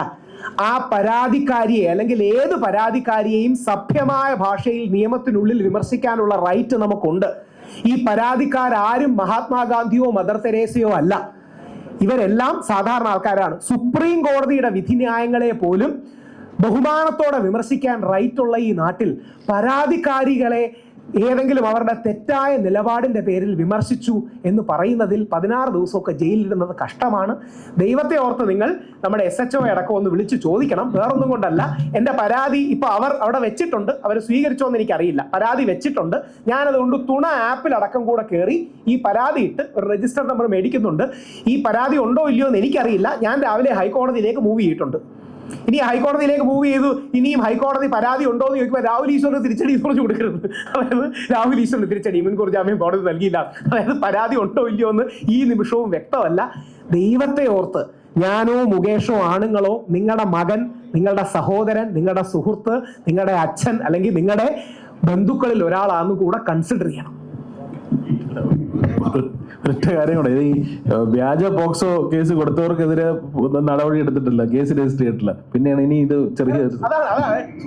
ആ പരാതിക്കാരിയെ അല്ലെങ്കിൽ ഏത് പരാതിക്കാരിയെയും സഭ്യമായ ഭാഷയിൽ നിയമത്തിനുള്ളിൽ വിമർശിക്കാനുള്ള റൈറ്റ് നമുക്കുണ്ട്. ഈ പരാതിക്കാരും മഹാത്മാഗാന്ധിയോ മദർ തെരേസയോ അല്ല. ഇവരെല്ലാം സാധാരണ ആൾക്കാരാണ്. സുപ്രീം കോടതിയുടെ വിധിന്യായങ്ങളെ പോലും ബഹുമാനത്തോടെ വിമർശിക്കാൻ റൈറ്റുള്ള ഈ നാട്ടിൽ പരാതിക്കാരികളെ ഏതെങ്കിലും അവരുടെ തെറ്റായ നിലപാടിന്റെ പേരിൽ വിമർശിച്ചു എന്ന് പറയുന്നതിൽ 16 ദിവസമൊക്കെ ജയിലിലിടുന്നത് കഷ്ടമാണ്. ദൈവത്തെ ഓർത്ത് നിങ്ങൾ നമ്മുടെ SHO അടക്കം ഒന്ന് വിളിച്ച് ചോദിക്കണം. വേറൊന്നും കൊണ്ടല്ല, എൻ്റെ പരാതി ഇപ്പോൾ അവർ അവിടെ വെച്ചിട്ടുണ്ട്. അവർ സ്വീകരിച്ചോ എന്ന് എനിക്കറിയില്ല. പരാതി വെച്ചിട്ടുണ്ട്. ഞാനതുകൊണ്ട് തുണ ആപ്പിലടക്കം കൂടെ കയറി ഈ പരാതി ഇട്ട് ഒരു രജിസ്റ്റർ നമ്പർ മേടിക്കുന്നുണ്ട്. ഈ പരാതി ഉണ്ടോ ഇല്ലയോ എന്ന് എനിക്കറിയില്ല. ഞാൻ രാവിലെ ഹൈക്കോടതിയിലേക്ക് മൂവ് ചെയ്തിട്ടുണ്ട്. ഇനി ഹൈക്കോടതിയിലേക്ക് മൂവ് ചെയ്തു, ഇനിയും ഹൈക്കോടതി പരാതി ഉണ്ടോ എന്ന് ചോദിക്കുമ്പോൾ രാഹുൽ ഈശ്വറിന് തിരിച്ചടി പറഞ്ഞു കൊടുക്കരുത്. അതായത് രാഹുൽ ഈശ്വറിന് തിരിച്ചടി മുൻകൂർ ജാമ്യം കോടതി നൽകിയില്ല. അതായത് പരാതി ഉണ്ടോ ഇല്ലയോ എന്ന് ഈ നിമിഷവും വ്യക്തമല്ല. ദൈവത്തെ ഓർത്ത് ഞാനോ മുകേഷോ ആണുങ്ങളോ നിങ്ങളുടെ മകൻ, നിങ്ങളുടെ സഹോദരൻ, നിങ്ങളുടെ സുഹൃത്ത്, നിങ്ങളുടെ അച്ഛൻ അല്ലെങ്കിൽ നിങ്ങളുടെ ബന്ധുക്കളിൽ ഒരാളാണെന്ന് കൂടെ കൺസിഡർ ചെയ്യണം. ഒറ്റ കാര്യം കൂടെ, ഈ വ്യാജ പോക്സോ കേസ് കൊടുത്തവർക്കെതിരെ നടപടി എടുത്തിട്ടില്ല, കേസ് രജിസ്റ്റർ ചെയ്തിട്ടില്ല. പിന്നെയാണ് ഇനി ഇത് ചെറിയ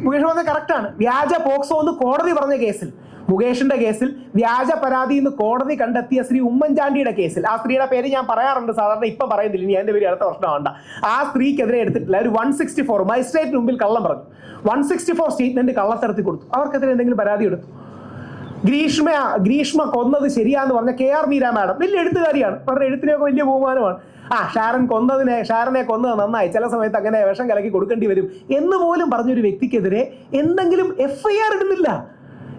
മുകേഷ് പറഞ്ഞ കറക്റ്റാണ്. വ്യാജ പോക്സോ എന്ന് കോടതി പറഞ്ഞ കേസിൽ, മുകേഷിന്റെ കേസിൽ വ്യാജ പരാതി എന്ന് കോടതി കണ്ടെത്തിയ ശ്രീ ഉമ്മൻചാണ്ടിയുടെ കേസിൽ, ആ സ്ത്രീയുടെ പേര് ഞാൻ പറയാറുണ്ട് സാധാരണ, ഇപ്പം പറയുന്നില്ല, ഇനി അതിന്റെ പേര് അടുത്ത പ്രശ്നം വേണ്ട. ആ സ്ത്രീക്കെതിരെ എടുത്തിട്ടില്ല ഒരു 164 മജിസ്ട്രേറ്റിന് മുമ്പിൽ കള്ളം പറഞ്ഞു, 164 സ്റ്റേറ്റ്മെന്റ് കള്ളത്തരത്തിൽ കൊടുത്തു. അവർക്കെതിരെ എന്തെങ്കിലും പരാതി എടുത്തു? ഗ്രീഷ്മ കൊന്നത് ശരിയാന്ന് പറഞ്ഞ KR മീര മാഡം വലിയ എഴുത്തുകാരിയാണ്, അവരുടെ എഴുത്തിനൊക്കെ വലിയ ബഹുമാനമാണ്. ഷാരനെ കൊന്നത് നന്നായി, ചില സമയത്ത് അങ്ങനെ വിഷം കലക്കി കൊടുക്കേണ്ടി വരും എന്ന് പോലും പറഞ്ഞൊരു വ്യക്തിക്കെതിരെ എന്തെങ്കിലും FIR ഇടുന്നില്ല.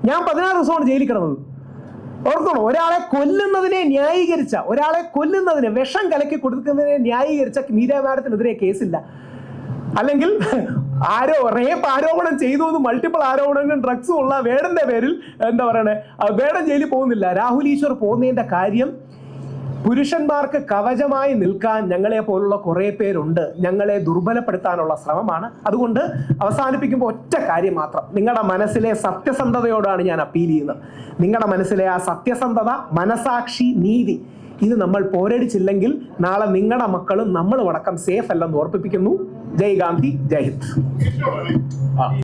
ഞാൻ 16 ദിവസമാണ് ജയിലിൽ കിടന്നത്. ഓർത്തോണം, ഒരാളെ കൊല്ലുന്നതിനെ വിഷം കലക്കി കൊടുക്കുന്നതിനെ ന്യായീകരിച്ച മീര മാഡത്തിനെതിരെ കേസില്ല. അല്ലെങ്കിൽ റേപ്പ് ആരോപണം ചെയ്തു എന്ന് മൾട്ടിപ്പിൾ ആരോപണങ്ങളും ഡ്രഗ്സും ഉള്ള വേടന്റെ പേരിൽ എന്താ പറയണേ, വേടൻ ജയിലിൽ പോകുന്നില്ല. രാഹുൽ ഈശ്വർ പോകുന്നതിന്റെ കാര്യം പുരുഷന്മാർക്ക് കവചമായി നിൽക്കാൻ ഞങ്ങളെ പോലുള്ള കുറെ പേരുണ്ട്, ഞങ്ങളെ ദുർബലപ്പെടുത്താനുള്ള ശ്രമമാണ്. അതുകൊണ്ട് അവസാനിപ്പിക്കുമ്പോൾ ഒറ്റ കാര്യം മാത്രം, നിങ്ങളുടെ മനസ്സിലെ സത്യസന്ധതയോടാണ് ഞാൻ അപ്പീൽ ചെയ്യുന്നത്. നിങ്ങളുടെ മനസ്സിലെ ആ സത്യസന്ധത, മനസാക്ഷി, നീതി, ഇത് നമ്മൾ പോരടിച്ചില്ലെങ്കിൽ നാളെ നിങ്ങളുടെ മക്കളും നമ്മളും അടക്കം സേഫ് അല്ലെന്ന് ഓർപ്പിപ്പിക്കുന്നു. ജയ് ഗാന്ധി, ജയ് ഹിന്ദ്.